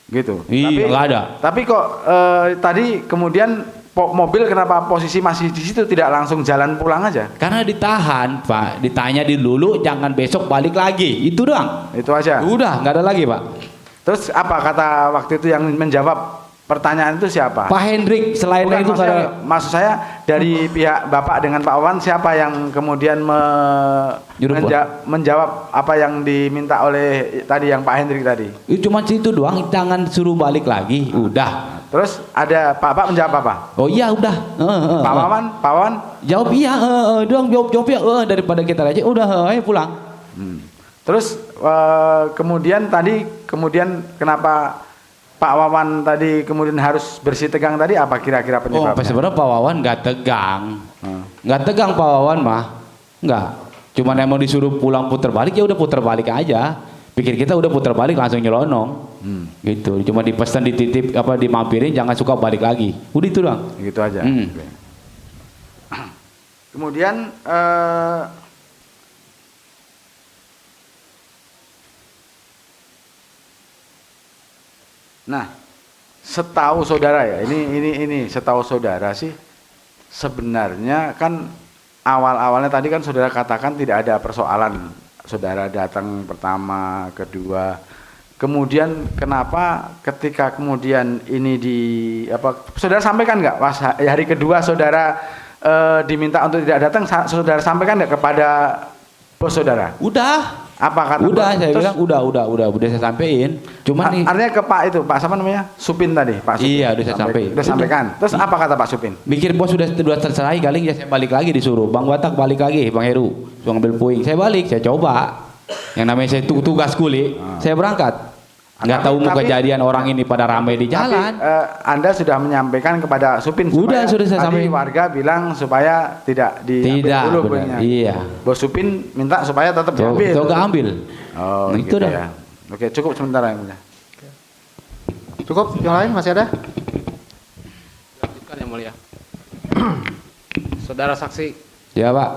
gitu. Iya, nggak ada. Tapi kok tadi kemudian mobil kenapa posisi masih di situ tidak langsung jalan pulang aja? Karena ditahan, Pak. Ditanya dulu, jangan besok balik lagi. Itu doang. Itu aja. Udah, nggak ada lagi, Pak. Terus apa kata waktu itu yang menjawab pertanyaan itu siapa? Pak Hendrik, selain Bukan, itu maksud saya dari pihak Bapak dengan Pak Wawan siapa yang kemudian Nyuruh menjawab apa yang diminta oleh tadi yang Pak Hendrik tadi? itu cuma situ doang, jangan suruh balik lagi. Udah. Terus ada Pak menjawab apa? Oh iya, udah. Pak Wawan Jawab iya, doang jawab ya, daripada kita aja. Udah, ayo pulang. Terus kemudian kenapa Pak Wawan tadi kemudian harus bersih tegang tadi apa kira-kira Oh, penyebabnya? sebenarnya Pak Wawan nggak tegang. Nggak tegang Pak Wawan mah. Nggak. Cuman emang disuruh pulang puter balik, ya udah puter balik aja. Pikir kita udah puter balik langsung nyelonong. Gitu. Cuma dipesan, dititip, dimampirin, jangan suka balik lagi. Udah itu doang. Gitu aja. Oke. Kemudian Nah, setahu saudara ya, ini setahu saudara sih sebenarnya kan awal-awalnya tadi kan saudara katakan tidak ada persoalan. Saudara datang pertama, kedua. Kemudian kenapa ketika kemudian ini saudara sampaikan nggak pas hari kedua saudara diminta untuk tidak datang, saudara sampaikan nggak kepada bos saudara? Udah. Apa kata Udah, bos? saya Terus, bilang udah saya sampein. Cuman nih, artinya ke Pak itu, Pak siapa namanya? Supin tadi, Pak Supin. Iya, udah saya sampaikan. Udah sampaikan. Terus apa kata Pak Supin? mikir bos sudah terserah kali ya saya balik lagi disuruh. Bang Batak balik lagi, Bang Heru, suruh ngambil puing. Saya balik, saya coba. Yang namanya saya tugas kuli, saya berangkat. Nggak tahu mau kejadian orang ini pada ramai di jalan. Tapi, Anda sudah menyampaikan kepada Supin Udah, supaya sudah saya tadi sampaikan. warga bilang supaya tidak diambil Tidak, dulu benar. puingnya. Iya. Bos Supin minta supaya tetap Tuh, diambil. tuh nggak ambil. Oh, Nah, gitu itu dah. ya. Oke, cukup sementara yang mulia. Cukup, yang lain masih ada? Lanjutkan yang mulia. Saudara saksi, Ya Pak,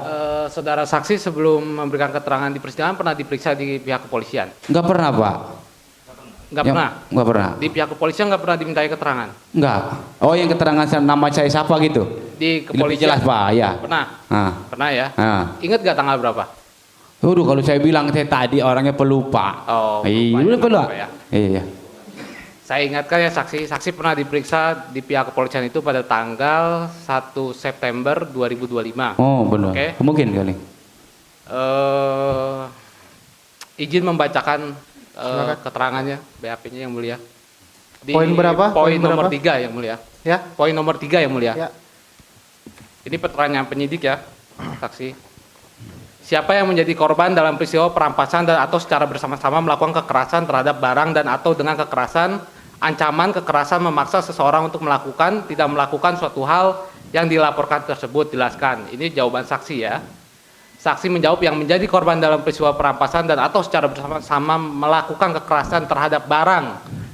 saudara saksi sebelum memberikan keterangan di persidangan pernah diperiksa di pihak kepolisian? nggak pernah Pak. Nggak Yang- pernah. Nggak pernah. Di pihak kepolisian nggak pernah dimintai keterangan. Nggak. Oh yang keterangan nama saya siapa gitu? Di Lebih kepolisian. jelas Pak, ya. Pernah. Nah, Pernah ya. nah. Ingat nggak tanggal berapa? Waduh kalau saya bilang saya tadi orangnya pelupa. Oh, Iya, pelupa, pelupa. ya. Iya. Saya ingatkan ya saksi pernah diperiksa di pihak kepolisian itu pada tanggal 1 September 2025. Oh benar. Oke. Mungkin kali. Izin membacakan Silakan. keterangannya BAP-nya yang mulia. Di Poin berapa? Poin Poin nomor berapa? 3 yang mulia. Ya, Poin nomor 3 yang mulia. ya. Ini pertanyaan penyidik ya, saksi. Siapa yang menjadi korban dalam peristiwa perampasan dan atau secara bersama-sama melakukan kekerasan terhadap barang dan atau dengan kekerasan, ancaman, kekerasan memaksa seseorang untuk melakukan, tidak melakukan suatu hal yang dilaporkan tersebut, jelaskan. Ini jawaban saksi ya. Saksi menjawab yang menjadi korban dalam peristiwa perampasan dan atau secara bersama-sama melakukan kekerasan terhadap barang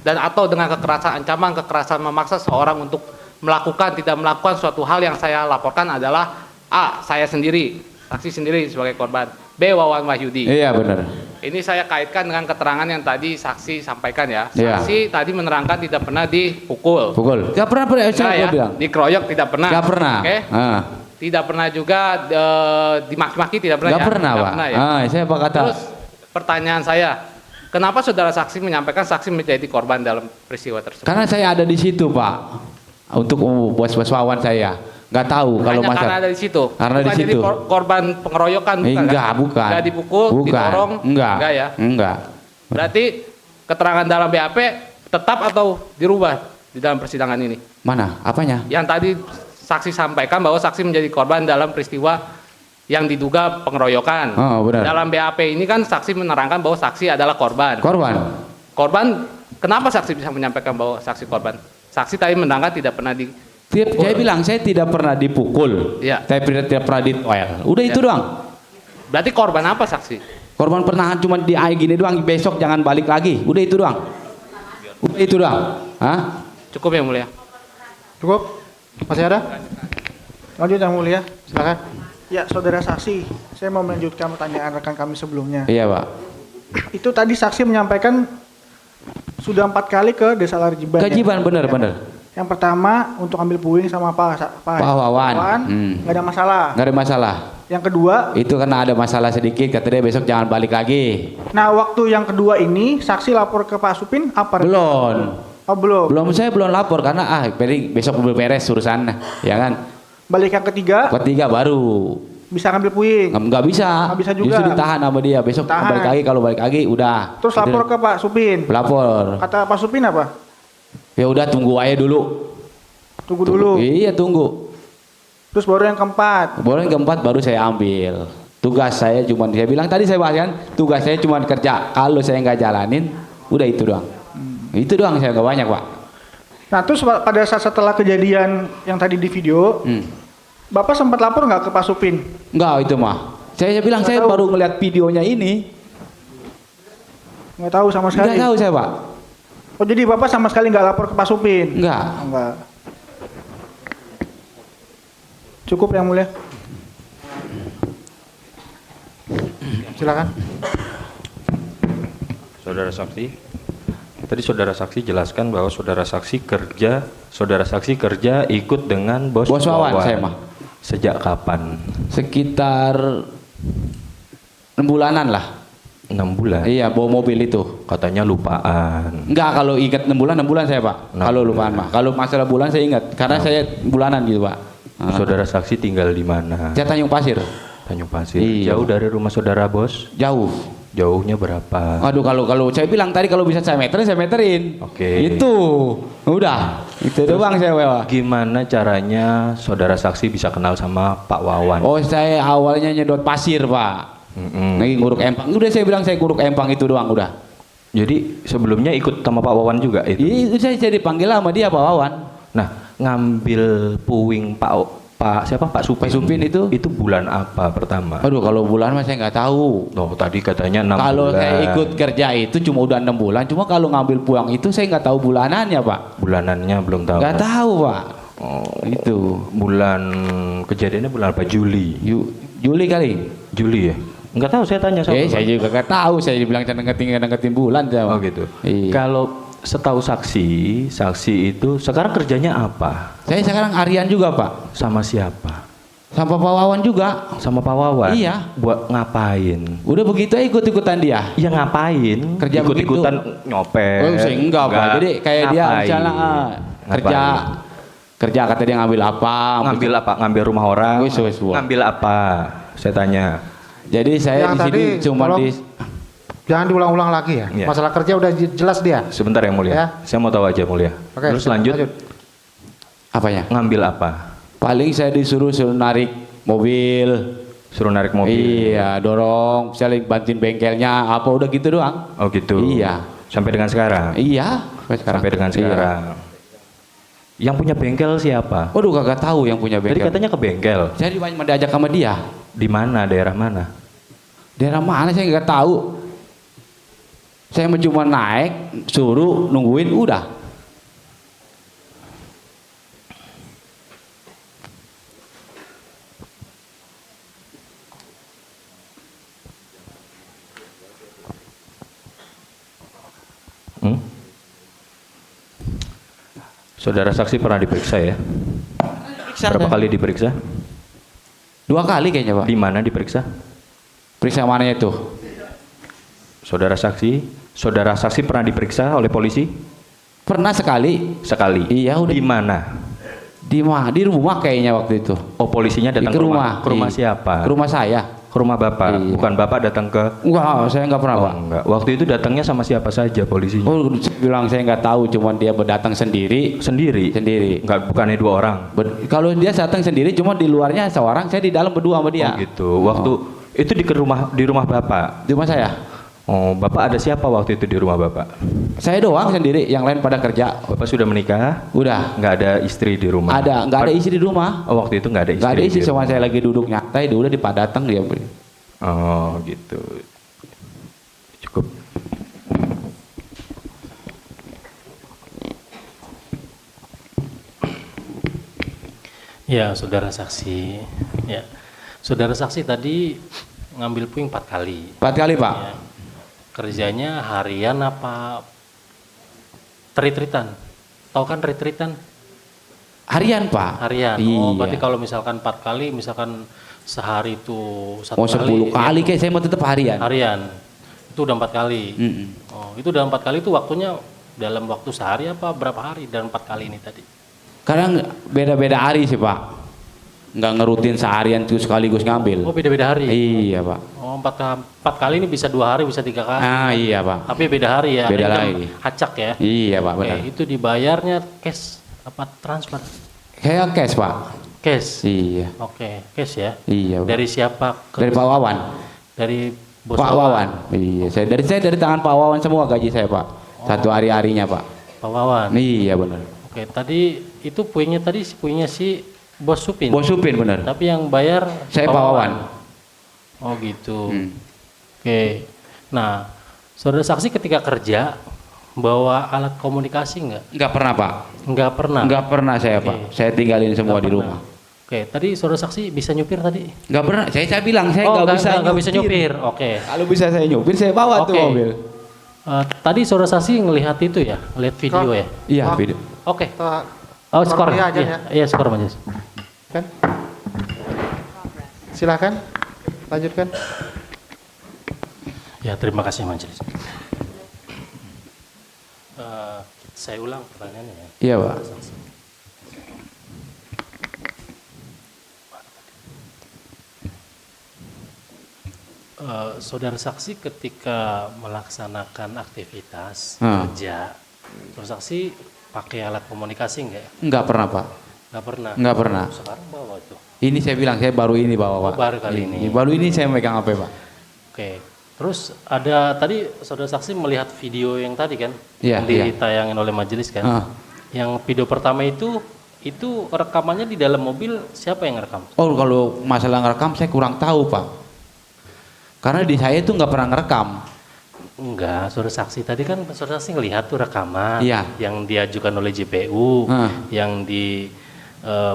dan atau dengan kekerasan, ancaman, kekerasan memaksa seseorang untuk melakukan, tidak melakukan suatu hal yang saya laporkan adalah A. Saya sendiri, saksi sendiri sebagai korban. B. Wawan Wahyudi. Iya benar. Ini saya kaitkan dengan keterangan yang tadi saksi sampaikan ya. Iya. Saksi tadi menerangkan tidak pernah dipukul. Pukul. Gak pernah Nah, saya ya, bilang. dikeroyok tidak pernah. Gak pernah. Oke. Ah. Tidak pernah juga dimaki-maki, tidak pernah Gak ya. pernah Nggak Pak. pernah, ya. Saya apa kata? Terus pertanyaan saya, kenapa saudara saksi menyampaikan saksi menjadi korban dalam peristiwa tersebut? Karena saya ada di situ Pak. Untuk bos-bos Wawan saya. Nggak tahu kalau Hanya karena masa. ada di situ. Karena Bukan di jadi situ. korban pengeroyokan bukan? Enggak, kan? bukan. Enggak dipukul, Bukan. didorong. Enggak. Ya. Enggak. Berarti keterangan dalam BAP tetap atau dirubah di dalam persidangan ini? Mana? Apanya? Yang tadi saksi sampaikan bahwa saksi menjadi korban dalam peristiwa yang diduga pengeroyokan. Oh, benar. Dalam BAP ini kan saksi menerangkan bahwa saksi adalah korban. Korban. Korban, kenapa saksi bisa menyampaikan bahwa saksi korban? Saksi tadi menerangkan tidak pernah di Saya bilang saya tidak pernah dipukul. Iya. Saya tidak pernah ditoel. Udah itu doang. Berarti korban apa saksi? Korban pernah cuma di air gini doang. Besok jangan balik lagi. Udah itu doang. Udah itu doang. Hah? Cukup yang mulia. Cukup? Masih ada? Lanjut yang mulia, silakan. Ya, saudara saksi, saya mau melanjutkan pertanyaan rekan kami sebelumnya. Iya Pak. Itu tadi saksi menyampaikan sudah 4 kali ke Desa Larjiban. Kejiban benar-benar. Yang pertama untuk ambil puing sama Pak Wawan. nggak ada masalah. Nggak ada masalah. Yang kedua, Itu karena ada masalah sedikit. Kata dia besok jangan balik lagi. nah waktu yang kedua ini saksi lapor ke Pak Supin apa? Belum. Oh belum. Saya belum lapor karena besok belum beres urusan, ya kan. Balik yang ketiga Ketiga baru bisa ngambil puing. nggak bisa. Nggak bisa juga. Justru ditahan sama dia. Besok Tahan. balik lagi, kalau balik lagi udah. Terus lapor ke Pak Supin. Lapor. Kata Pak Supin apa? Ya udah tunggu aja dulu. Tunggu dulu. Iya tunggu. Terus baru yang keempat. Baru yang keempat baru saya ambil. Tugas saya cuma, saya bilang tadi saya bahas kan, tugas saya cuma kerja. Kalau saya nggak jalanin, udah itu doang. Itu doang, saya nggak banyak Pak. Nah terus pada saat setelah kejadian yang tadi di video, Bapak sempat lapor nggak ke Pak Supin? Nggak itu mah. Saya bilang Nggak saya tahu. baru ngeliat videonya ini. Nggak tahu sama sekali. Nggak tahu saya Pak. Oh jadi Bapak sama sekali nggak lapor ke Pak Supin? Nggak. Enggak. Cukup yang mulia. Silakan. Saudara saksi, Tadi saudara saksi jelaskan bahwa saudara saksi kerja ikut dengan bos Wawan saya mah. Sejak kapan? Sekitar 6 bulanan lah. 6 bulan. Iya, bawa mobil itu. Katanya lupaan. Enggak, kalau ingat 6 bulan saya Pak. 6 Kalau lupaan mah. Kalau masalah bulan saya ingat karena saya bulanan gitu Pak. Saudara saksi tinggal di mana? Saya Tanjung Pasir. Tanjung Pasir. Iya. Jauh dari rumah saudara bos? Jauh. Jauhnya berapa? Aduh, kalau saya bilang tadi kalau bisa saya meterin. Oke. Itu. Udah. Itu doang saya Pak. Gimana caranya saudara saksi bisa kenal sama Pak Wawan? Oh, saya awalnya nyedot pasir Pak. Lagi nguruk empang. Udah saya bilang saya nguruk empang itu doang udah. Jadi sebelumnya ikut sama Pak Wawan juga itu? Itu saya dipanggil sama dia Pak Wawan. Nah, ngambil puing Pak Supin itu bulan apa pertama? Aduh, kalau bulan mah saya nggak tahu. Oh, tadi katanya 6 bulan. Kalau saya ikut kerja itu cuma udah 6 bulan. Cuma kalau ngambil puang itu saya nggak tahu bulanannya Pak. Bulanannya belum tahu. Nggak tahu Pak. Oh, itu bulan kejadiannya bulan apa? Juli. Juli kali. Juli ya? Nggak tahu, saya tanya sama saya juga nggak tahu. Saya dibilang ngetin bulan. Oh gitu. Iya. Kalau setahu saksi itu sekarang kerjanya apa? Saya sekarang harian juga Pak. Sama siapa? Sama Pak Wawan juga. Sama Pak Wawan? Iya. Buat ngapain? Udah begitu ikut-ikutan dia. Ya ngapain? Kerja ikut-ikutan nyopet? Oh, saya enggak Pak. Jadi kayak dia misalnya kerja kata dia ngambil apa? Ngambil rumah orang? Wis. Ngambil apa? Saya tanya. Jadi saya di sini cuma jangan diulang-ulang lagi ya. Iya. Masalah kerja udah jelas dia. Sebentar ya Mulia. Ya. Saya mau tahu aja Mulia. Oke, terus lanjut. Apanya? Ngambil apa? Paling saya disuruh narik mobil. Suruh narik mobil? Iya, dorong, misalnya bantuin bengkelnya, apa udah gitu doang. Oh gitu? Iya. Sampai dengan sekarang? Iya, sampai dengan sekarang. Iya. Yang punya bengkel siapa? Waduh, kagak tahu yang punya bengkel. Tadi katanya ke bengkel. Saya diajak sama dia. Di mana? Daerah mana? Daerah mana saya nggak tahu. Saya cuma naik, suruh nungguin, udah. Saudara saksi pernah diperiksa ya? Berapa kali diperiksa? 2 kali kayaknya Pak. Di mana diperiksa? Periksa mananya itu? Saudara saksi pernah diperiksa oleh polisi? Pernah sekali. Sekali? Iya udah. Di mana? Di rumah kayaknya waktu itu. Oh, polisinya datang ke rumah? Ke rumah siapa? Ke rumah saya. Ke rumah Bapak? Iya. Bukan Bapak datang ke? Enggak, saya nggak pernah Pak. Enggak. Waktu itu datangnya sama siapa saja polisinya? Oh, bilang saya nggak tahu, cuman dia berdatang sendiri. Sendiri? Enggak, bukannya 2 orang? Kalau dia datang sendiri, cuma di luarnya seorang, saya di dalam berdua sama dia. Oh gitu. Waktu itu di rumah Bapak? Di rumah saya. Oh, Bapak ada siapa waktu itu di rumah Bapak? Saya doang sendiri, yang lain pada kerja. Bapak sudah menikah? Udah. Nggak ada istri di rumah? Nggak ada istri di rumah. Oh, waktu itu nggak ada istri? Nggak ada istri, cuma saya lagi duduk nyantai, dia udah datang dia. Oh gitu. Cukup. Ya, saudara saksi. Ya, saudara saksi tadi ngambil puing 4 kali. 4 kali Pak. Ya. Kerjanya harian apa retreatan? Tahu kan retreatan? Harian Pak. Harian. Iya. Oh, berarti kalau misalkan 4 kali, misalkan sehari itu 1 10 kali kayak saya mau tetap harian. Harian. Itu udah 4 kali. Oh, itu udah 4 kali itu waktunya dalam waktu sehari apa berapa hari dalam 4 kali ini tadi? Kadang beda-beda hari sih Pak. Nggak ngerutin seharian itu sekaligus ngambil. Oh, beda-beda hari? Iya Pak. Oh, 4 kali ini bisa 2 hari, bisa 3 kali. Ah iya Pak. Tapi beda hari ya? Beda lagi. Acak ya? Iya Pak, benar. Itu dibayarnya cash apa transfer? Kayak cash Pak. Cash? Iya. Oke, cash ya? Iya Pak. Dari siapa? Dari Pak Wawan. Dari bos Pak Wawan. Iya, saya dari tangan Pak Wawan semua gaji saya Pak. Satu hari-harinya Pak. Pak Wawan? Iya benar. Oke, tadi itu puingnya si Bos Supin. Bos Supin benar. Tapi yang bayar saya Pak Wawan. Oh gitu. Oke. Nah, saudara saksi ketika kerja bawa alat komunikasi nggak? Nggak pernah Pak. Nggak pernah. Nggak pernah saya Pak. Saya tinggalin semua di rumah. Oke, tadi saudara saksi bisa nyupir tadi? Nggak pernah. Saya bilang saya nggak bisa nyupir. Oke. Kalau bisa saya nyupir saya bawa tuh mobil. Tadi saudara saksi ngelihat itu ya, lihat video ya. Iya, video. Oke. Kita Oh, skor. Iya aja ya. Iya, skor majelis. kan? Silakan lanjutkan. Ya, terima kasih majelis. Saya ulang pertanyaannya ya. Iya, Pak. Saudara saksi ketika melaksanakan aktivitas kerja, saudara saksi pakai alat komunikasi enggak ya? Enggak pernah, Pak. Enggak pernah. Enggak pernah. Sekarang bawa itu. Ini saya bilang saya baru ini bawa, Pak. Baru kali ini. Baru ini saya megang HP, Pak. Oke. Terus ada tadi saudara saksi melihat video yang tadi kan? Iya, yang ditayangin oleh majelis kan? Yang video pertama itu rekamannya di dalam mobil, siapa yang rekam? Oh, kalau masalah ngerekam saya kurang tahu, Pak. Karena di saya itu nggak pernah ngerekam. Enggak, saudara saksi tadi kan saudara saksi ngelihat tuh rekaman yang diajukan oleh JPU, yang di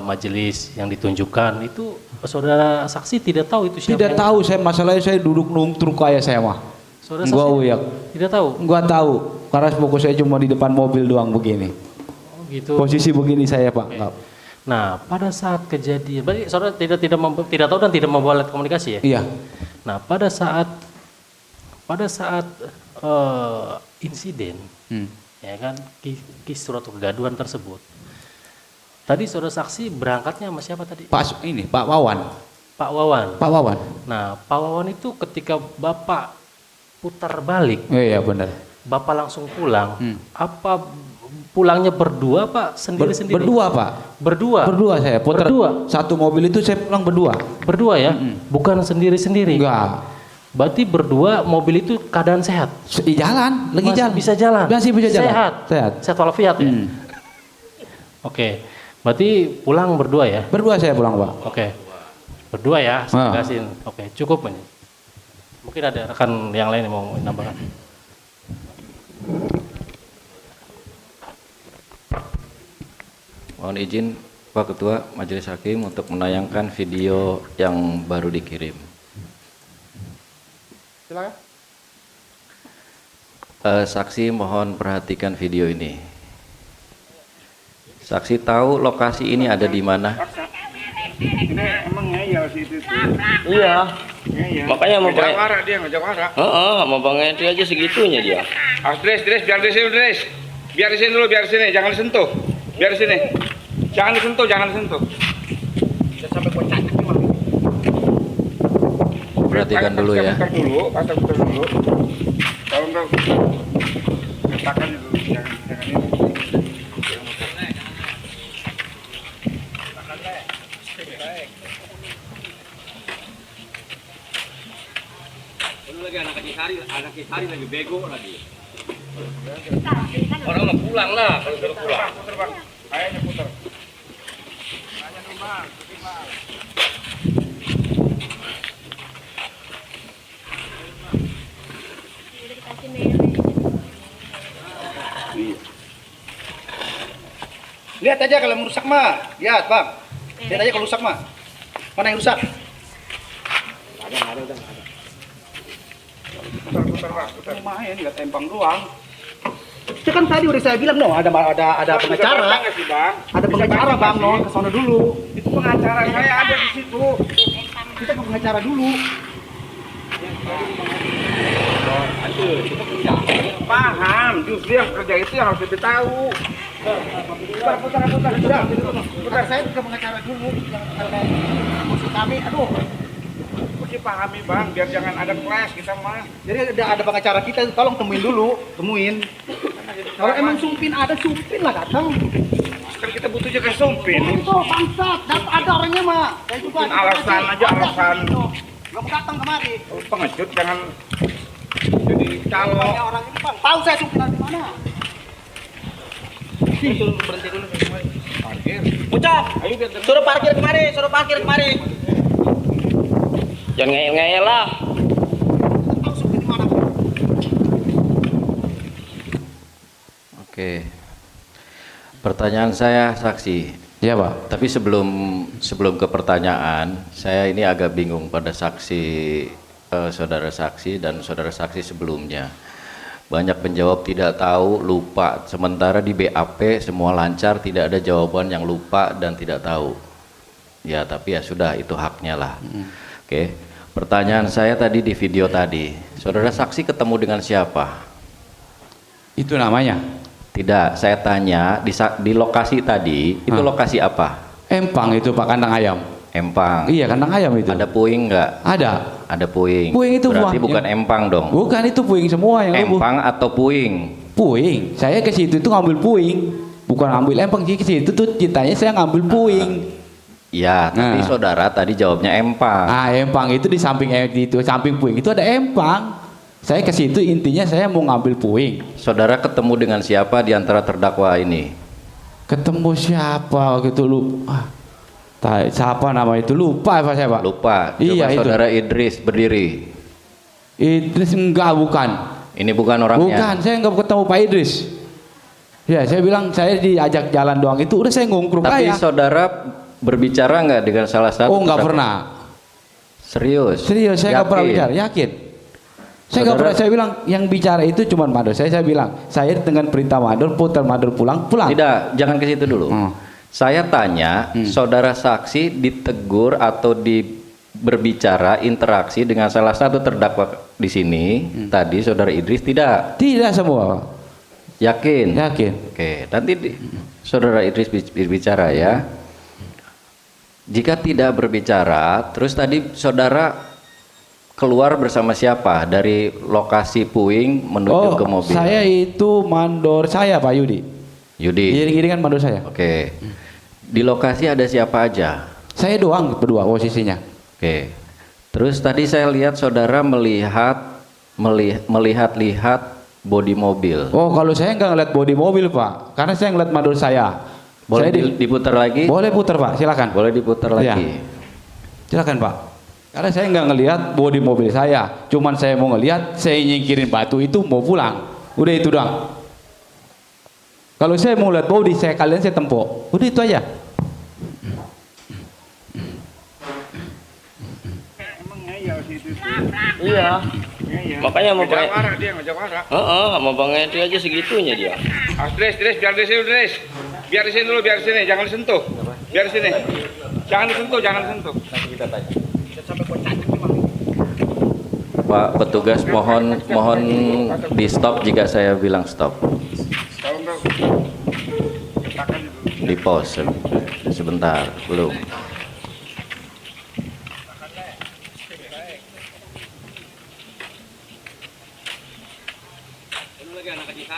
majelis yang ditunjukkan itu saudara saksi tidak tahu itu siapa. Tidak tahu, saya masalahnya saya duduk nungtruk kayak saya mah. Saudara Gua saksi uyak. tidak tahu. Gua tahu, karena fokus saya cuma di depan mobil doang begini. Oh, gitu. Posisi begini saya, Pak. Okay. Nah, pada saat kejadian, berarti saudara tidak tahu dan tidak membawa alat komunikasi ya? Iya. Nah, pada saat insiden, ya kan, surat kegaduhan tersebut. Tadi saudara saksi berangkatnya sama siapa tadi? Pak Wawan. Pak Wawan. Pak Wawan. Nah, Pak Wawan itu ketika Bapak putar balik, Iya benar. Bapak langsung pulang. Apa pulangnya berdua, Pak? Sendiri-sendiri? Berdua, Pak. Berdua? Berdua saya putar. Berdua? Satu mobil itu saya pulang berdua. Berdua ya? Bukan sendiri-sendiri? Enggak. Berarti berdua mobil itu keadaan sehat? Jalan, lagi jalan. Bisa jalan? Masih bisa jalan. Sehat? Sehat walafiat ya? Oke. Berarti pulang berdua ya? Berdua saya pulang, Pak. Oke. Berdua ya, saya jelasin. Oke, cukup ini. Mungkin ada rekan yang lain yang mau menambahkan. Mohon izin Pak Ketua Majelis Hakim untuk menayangkan video yang baru dikirim. Silakan. Saksi mohon perhatikan video ini. Saksi tahu lokasi ini ada di mana? Ini emang ngeyel sih itu. Iya. Makanya mau ngejak warak dia, ngejak warak. mau ngedri aja segitunya dia. Dres, biar di sini, Dres. Biar di sini dulu, biar di sini, jangan disentuh. Biar di sini. Jangan disentuh, jangan disentuh. Sampai kocak gimana? Perhatikan dulu ya. Putar dulu. Kalau enggak letakkan dulu, jangan ini. Lagi anak Kisari lagi bego lagi. Orang mau pulang lah, kalau suruh pulang. Putar Bang, kayaknya putar. Tanya dulu Bang, Lihat aja kalau merusak mah, lihat Bang. Lihat aja kalau rusak mah. Mana yang rusak? Ada. Putar Bang, putar. Main nggak tempang doang. Itu kan tadi udah saya bilang ada pengacara. Ada pengacara Bang, ke sana dulu. Itu pengacara saya ada di situ. Kita ke pengacara dulu. Paham, justru yang kerja itu yang harus lebih tahu. Putar saya ke pengacara dulu. Maksud kami, aduh. Mesti pahami Bang, biar jangan ada clash kita mah. Jadi ada pengacara kita, tolong temuin dulu, temuin. Kalau emang sumpin lah datang. Kan kita butuh juga sumpin. Itu bangsat, ada orangnya mah. Saya juga alasan aja alasan. Nggak mau datang kemari. Pengecut jangan jadi calo. Orang ini Bang, tahu saya sumpin di mana. Berhenti dulu. Parkir. Bocah, suruh parkir kemari. Jangan ngeyel-ngeyel lah. Oke. Pertanyaan saya saksi. Ya Pak. Tapi sebelum ke pertanyaan, saya ini agak bingung pada saksi saudara saksi dan saudara saksi sebelumnya. Banyak penjawab tidak tahu, lupa. Sementara di BAP semua lancar, tidak ada jawaban yang lupa dan tidak tahu. Ya, tapi ya sudah, itu haknya lah. Oke. Pertanyaan saya tadi di video tadi, saudara saksi ketemu dengan siapa? Itu namanya? Tidak, saya tanya di lokasi tadi, itu lokasi apa? Empang itu Pak, kandang ayam. Empang. Iya, kandang ayam itu. Ada puing nggak? Ada. Ada puing. Puing itu berarti buah. bukan empang dong. Bukan, itu puing semua yang empang atau puing? Puing. Saya ke situ itu ngambil puing, bukan ngambil empang. Jadi ke situ tuh ceritanya saya ngambil puing. Ya, tapi saudara tadi jawabnya empang. Ah, empang itu di samping itu, samping puing itu ada empang. Saya ke situ intinya saya mau ngambil puing. Saudara ketemu dengan siapa di antara terdakwa ini? Ketemu siapa gitu lu? Siapa nama itu? Lupa apa saya Pak? Lupa. Coba iya, saudara itu. Idris berdiri. Idris enggak, bukan. Ini bukan orangnya. Bukan, saya enggak ketemu Pak Idris. Ya, saya bilang saya diajak jalan doang itu udah saya ngungkruk aja. Tapi saudara berbicara enggak dengan salah satu? Oh, enggak pernah. Serius? Serius, saya enggak pernah bicara, yakin. Saya enggak pernah, saya bilang yang bicara itu cuma Mador. Saya bilang, saya dengan perintah Mador, putar Mador pulang. Tidak, jangan ke situ dulu. Saya tanya, saudara saksi ditegur atau berbicara interaksi dengan salah satu terdakwa di sini tadi saudara Idris tidak? Tidak semua. Yakin? Yakin. Oke, nanti saudara Idris berbicara ya. Jika tidak berbicara, terus tadi saudara keluar bersama siapa dari lokasi puing menuju ke mobil? Saya itu mandor saya Pak Yudi. Yudi. Giring-giringan mandor saya. Oke. Di lokasi ada siapa aja? Saya doang berdua posisinya. Oke. Terus tadi saya lihat saudara melihat bodi mobil. Oh, kalau saya nggak ngeliat bodi mobil Pak, karena saya ngeliat mandor saya. Boleh saya diputar lagi? Boleh putar Pak, silakan. Boleh diputar lagi. Ya. Silakan Pak. Karena saya nggak ngelihat bodi mobil saya, cuman saya mau ngelihat saya nyingkirin batu itu mau pulang. Udah itu doang. Kalau saya mau lihat bodi saya kalian saya tempok. Udah itu aja. Iya. Makanya mau ngajak marah dia, ngajak marah. mau Bang Edi aja segitunya dia. Dres, biar di sini, Dres. Biar di sini dulu, biar di sini, jangan disentuh. Biar di sini. Jangan disentuh, jangan disentuh. Nanti kita tanya. Pak petugas mohon di stop jika saya bilang stop. Di pause sebentar, belum.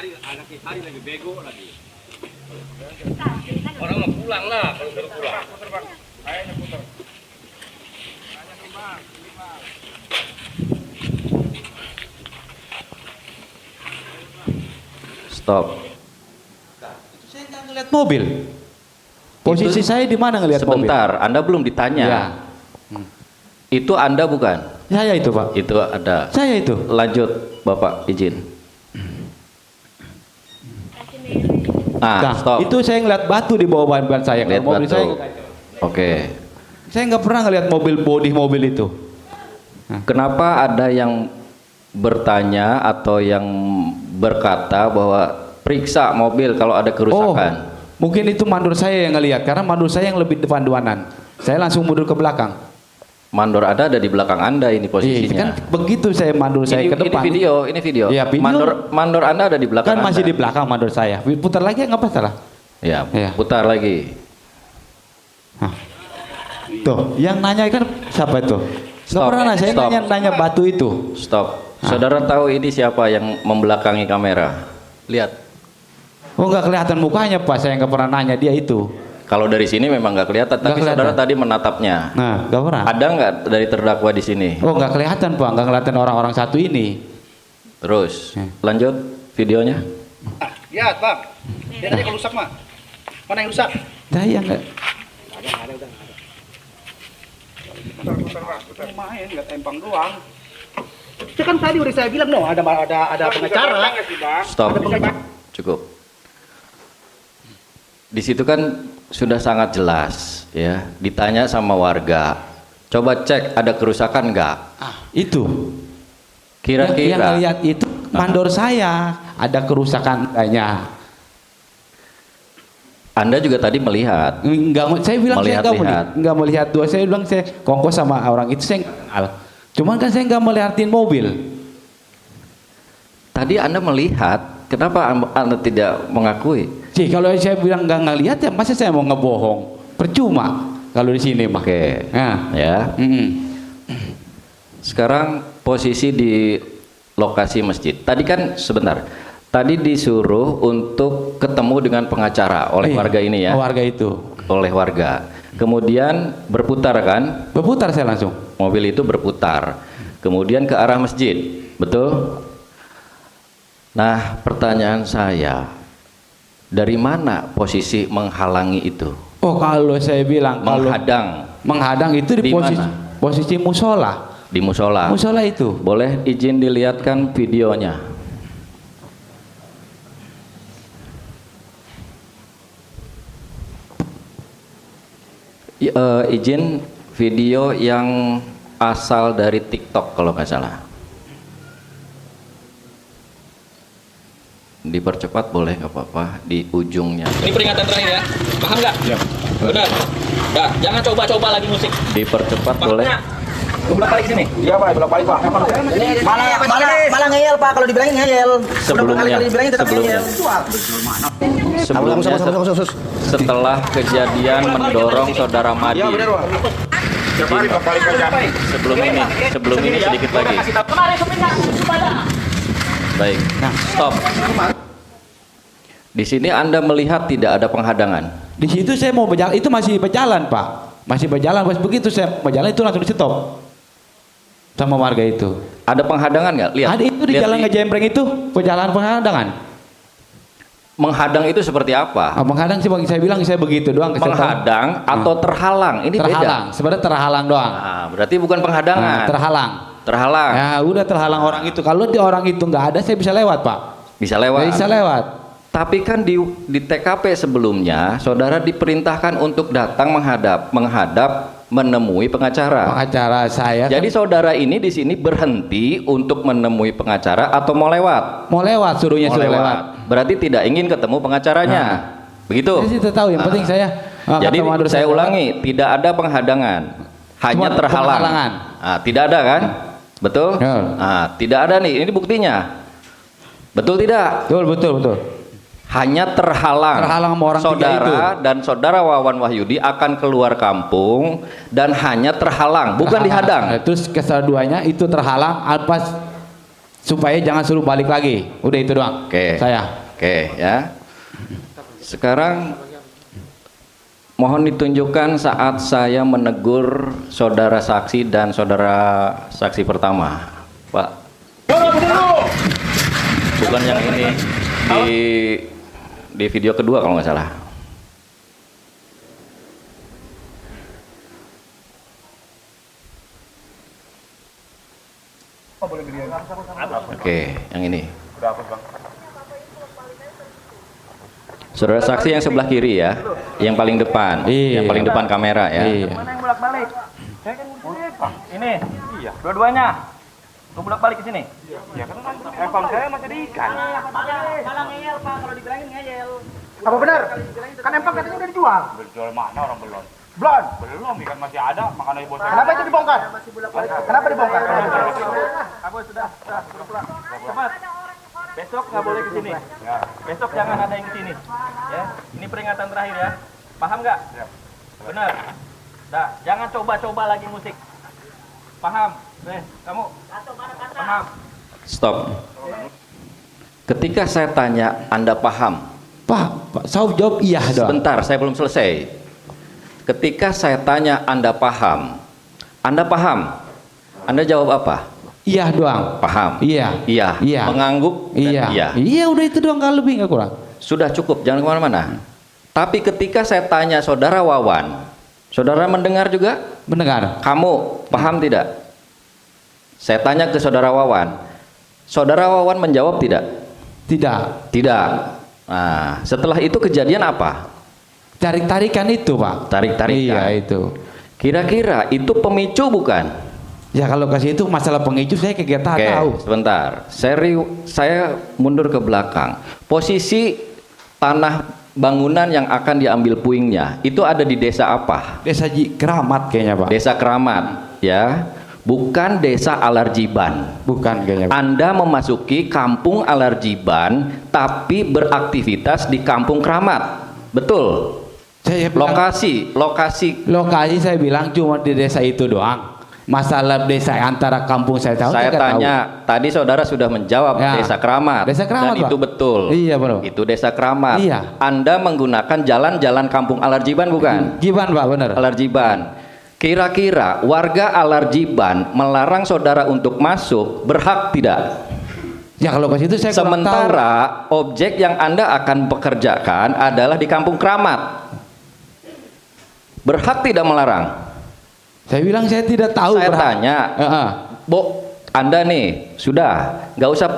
Anak hari lagi bego lagi. Orang mau pulang lah, kalau suruh pulang. Putar bang, kayaknya putar. Stop. Saya nggak ngeliat mobil. Posisi saya di mana ngelihat mobil? Sebentar, Anda belum ditanya. Ya. Itu Anda bukan? Saya itu Pak. Itu ada. Saya itu. Lanjut, Bapak izin. Nah, stop. itu saya ngeliat batu di bawah ban saya. Lihat mobil batu. saya. Oke. Saya nggak pernah ngeliat bodi mobil itu. Kenapa ada yang bertanya atau yang berkata bahwa periksa mobil kalau ada kerusakan? Mungkin itu mandor saya yang ngelihat karena mandor saya yang lebih depan-depanan. Saya langsung mundur ke belakang. Mandor ada di belakang Anda ini posisinya. Kan begitu saya mandor saya ke depan. Ini video. Ya, video. Mandor Anda ada di belakang. Kan masih Anda. di belakang mandor saya. Putar lagi nggak masalah. Ya, putar lagi. Tuh, yang nanya kan siapa itu? Nggak pernah saya nanya batu itu. Stop. Saudara tahu ini siapa yang membelakangi kamera? Lihat. Oh, nggak kelihatan mukanya Pak. Saya nggak pernah nanya dia itu. Kalau dari sini memang nggak kelihatan, tapi saudara tadi menatapnya. Nah, nggak pernah. Ada nggak dari terdakwa di sini? Oh, nggak kelihatan Pak, nggak kelihatan orang-orang satu ini. Terus, lanjut videonya. Lihat bang, lihat aja kalau rusak mah. Mana yang rusak? Saya nggak. Ada udah. Putar main, nggak tempang doang. Itu kan tadi udah saya bilang ada pengacara. Stop. Cukup. Di situ kan sudah sangat jelas ya, ditanya sama warga, coba cek ada kerusakan nggak? Itu kira-kira yang lihat itu mandor saya ada kerusakan adanya. Anda juga tadi melihat. Enggak, saya bilang saya enggak melihat dua. Saya bilang saya kongko sama orang itu saya enggak kenal. Cuman kan saya enggak melihatin mobil. Tadi Anda melihat, kenapa Anda tidak mengakui? Sih, kalau saya bilang enggak ngelihat ya masa saya mau ngebohong? Percuma kalau di sini mah. Oke. Nah, ya. Sekarang posisi di lokasi masjid. Tadi kan sebentar. Tadi disuruh untuk ketemu dengan pengacara oleh warga ini ya. Warga itu. Oleh warga. Kemudian berputar kan? Berputar saya langsung. Mobil itu berputar. Kemudian ke arah masjid. Betul? Nah, pertanyaan saya, dari mana posisi menghalangi itu? Oh, kalau saya bilang menghadang itu di posisi musola. Di musola. Musola itu. Boleh izin dilihatkan videonya. Izin video yang asal dari TikTok kalau nggak salah. Dipercepat boleh nggak apa-apa di ujungnya. Ini peringatan terakhir ya, paham nggak? Ya. Benar. Nah, jangan coba-coba lagi musik. Dipercepat boleh. Bolak balik sini. Iya Pak, bolak balik Pak. Malah ngeyel Pak, kalau dibilangin ngeyel. Sebelumnya setelah kejadian mendorong saudara Madi. Sebelum ini sedikit lagi. Baik. Nah, stop. Di sini Anda melihat tidak ada penghadangan. Di situ saya mau berjalan, itu masih berjalan Pak, masih berjalan. Pas begitu saya berjalan itu langsung di stop sama warga itu. Ada penghadangan nggak? Lihat. Ada itu di jalan ngejembreng itu perjalanan penghadangan. Menghadang itu seperti apa? Menghadang sih saya bilang saya begitu doang. Menghadang atau terhalang? Ini terhalang. Beda. Sebenarnya terhalang doang. Nah, berarti bukan penghadangan. Terhalang. Terhalang. Ya udah terhalang orang itu. Kalau di orang itu nggak ada saya bisa lewat Pak. Bisa lewat. Bisa lewat. Tapi kan di TKP sebelumnya saudara diperintahkan untuk datang menghadap menemui pengacara. Pengacara saya. Jadi kan, saudara ini di sini berhenti untuk menemui pengacara atau mau lewat? Mau lewat, suruh lewat. Berarti tidak ingin ketemu pengacaranya. Begitu? Saya sih tahu, yang penting saya. Jadi saya ulangi, tidak ada penghadangan, hanya terhalang. Nah, tidak ada kan? Betul? Nah, tidak ada nih. Ini buktinya. Betul tidak? Betul. Hanya terhalang sama orang saudara dan saudara Wawan Wahyudi akan keluar kampung dan hanya terhalang, bukan dihadang. Terus keduanya itu terhalang apa supaya jangan suruh balik lagi. Udah itu doang. Oke. Saya. Oke ya. Sekarang mohon ditunjukkan saat saya menegur saudara saksi dan saudara saksi pertama, Pak. Bukan yang ini di video kedua kalau nggak salah. Oke, yang ini. Saudara saksi yang sebelah kiri ya, yang paling depan, yang paling depan kamera ya. Mana yang bolak-balik? Saya kan ini. Iya. Dua-duanya. Lu bolak-balik ke sini? Iya, kan eval saya masih di ikan. Malah ngeyel Pak, kalau dibilangin ngeyel. Apa benar? Kan empang katanya udah dijual. Dijual mana orang belum? Belum, ikan masih ada, makanya ibu saya. Kenapa itu dibongkar? Kenapa dibongkar? Aku sudah pulang. Cepat. Besok nggak boleh ke sini. Besok jangan ada yang ke sini. Ya, ini peringatan terakhir ya. Paham nggak? Benar. Dah, jangan coba-coba lagi musik. Paham? Kamu paham? Stop. Ketika saya tanya, Anda paham? Pak, saya jawab iya dong. Sebentar, saya belum selesai. Ketika saya tanya, Anda paham? Anda paham? Anda jawab apa? Iya doang. Paham? Iya. Iya. Mengangguk? Iya. Iya. Iya, udah itu doang, kalau lebih nggak kurang. Sudah cukup, jangan kemana-mana. Tapi ketika saya tanya saudara Wawan, saudara mendengar juga? Mendengar. Kamu paham tidak? Saya tanya ke saudara Wawan. Saudara Wawan menjawab tidak? Tidak. Nah, setelah itu kejadian apa? Tarik-tarikan itu, Pak. Tarik-tarikan. Iya, itu. Kira-kira itu pemicu bukan? Ya kalau kasih itu masalah pengicuf saya kayak Oke, tahu. sebentar. Saya mundur ke belakang. Posisi tanah bangunan yang akan diambil puingnya itu ada di desa apa? Desa Keramat kayaknya Pak. Desa Keramat, ya. Bukan desa Alarjiban. Bukan kayaknya Pak. Anda memasuki kampung Alarjiban tapi beraktivitas di kampung Keramat. Betul. Saya bilang, lokasi saya bilang cuma di desa itu doang. Masalah desa antara kampung saya tahu. Saya tanya, tadi saudara sudah menjawab Ya. Desa Keramat. Desa Keramat, dan Pak. itu betul. Iya, bro. Itu Desa Keramat. Iya. Anda menggunakan jalan-jalan kampung Alarjiban bukan? Jiban Pak, benar. Alarjiban. Kira-kira warga Alarjiban melarang saudara untuk masuk berhak tidak? Ya kalau ke situ saya kurang Sementara objek yang Anda akan pekerjakan adalah di kampung Keramat. Berhak tidak melarang? Saya bilang saya tidak tahu. Saya tanya, Bu, Anda nih sudah nggak usah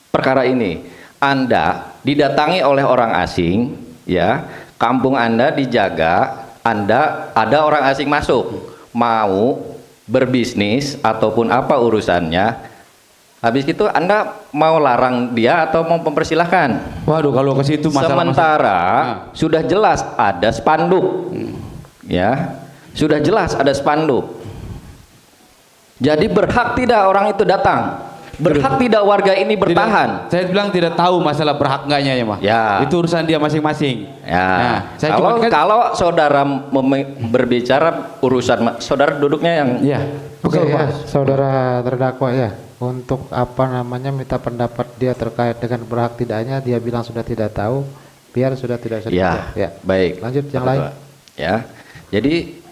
perkara ini. Anda didatangi oleh orang asing, ya, kampung Anda dijaga, Anda ada orang asing masuk, mau berbisnis ataupun apa urusannya. Habis itu Anda mau larang dia atau mau mempersilahkan? Waduh, kalau ke situ masalah. Sementara sudah jelas ada spanduk, ya. Sudah jelas ada spanduk. Jadi berhak tidak orang itu datang? Berhak tidak warga ini bertahan? Saya bilang tidak tahu masalah berhak enggaknya ya, Mas. Ya. Itu urusan dia masing-masing. Ya. Nah, saya kalau cuma kan- kalau saudara berbicara urusan saudara duduknya yang ya. Oke ya, saudara terdakwa ya. Untuk apa namanya minta pendapat dia terkait dengan berhak tidaknya, dia bilang sudah tidak tahu, biar sudah tidak usah ya, dijawab. baik. Lanjut yang lain. Ya. Jadi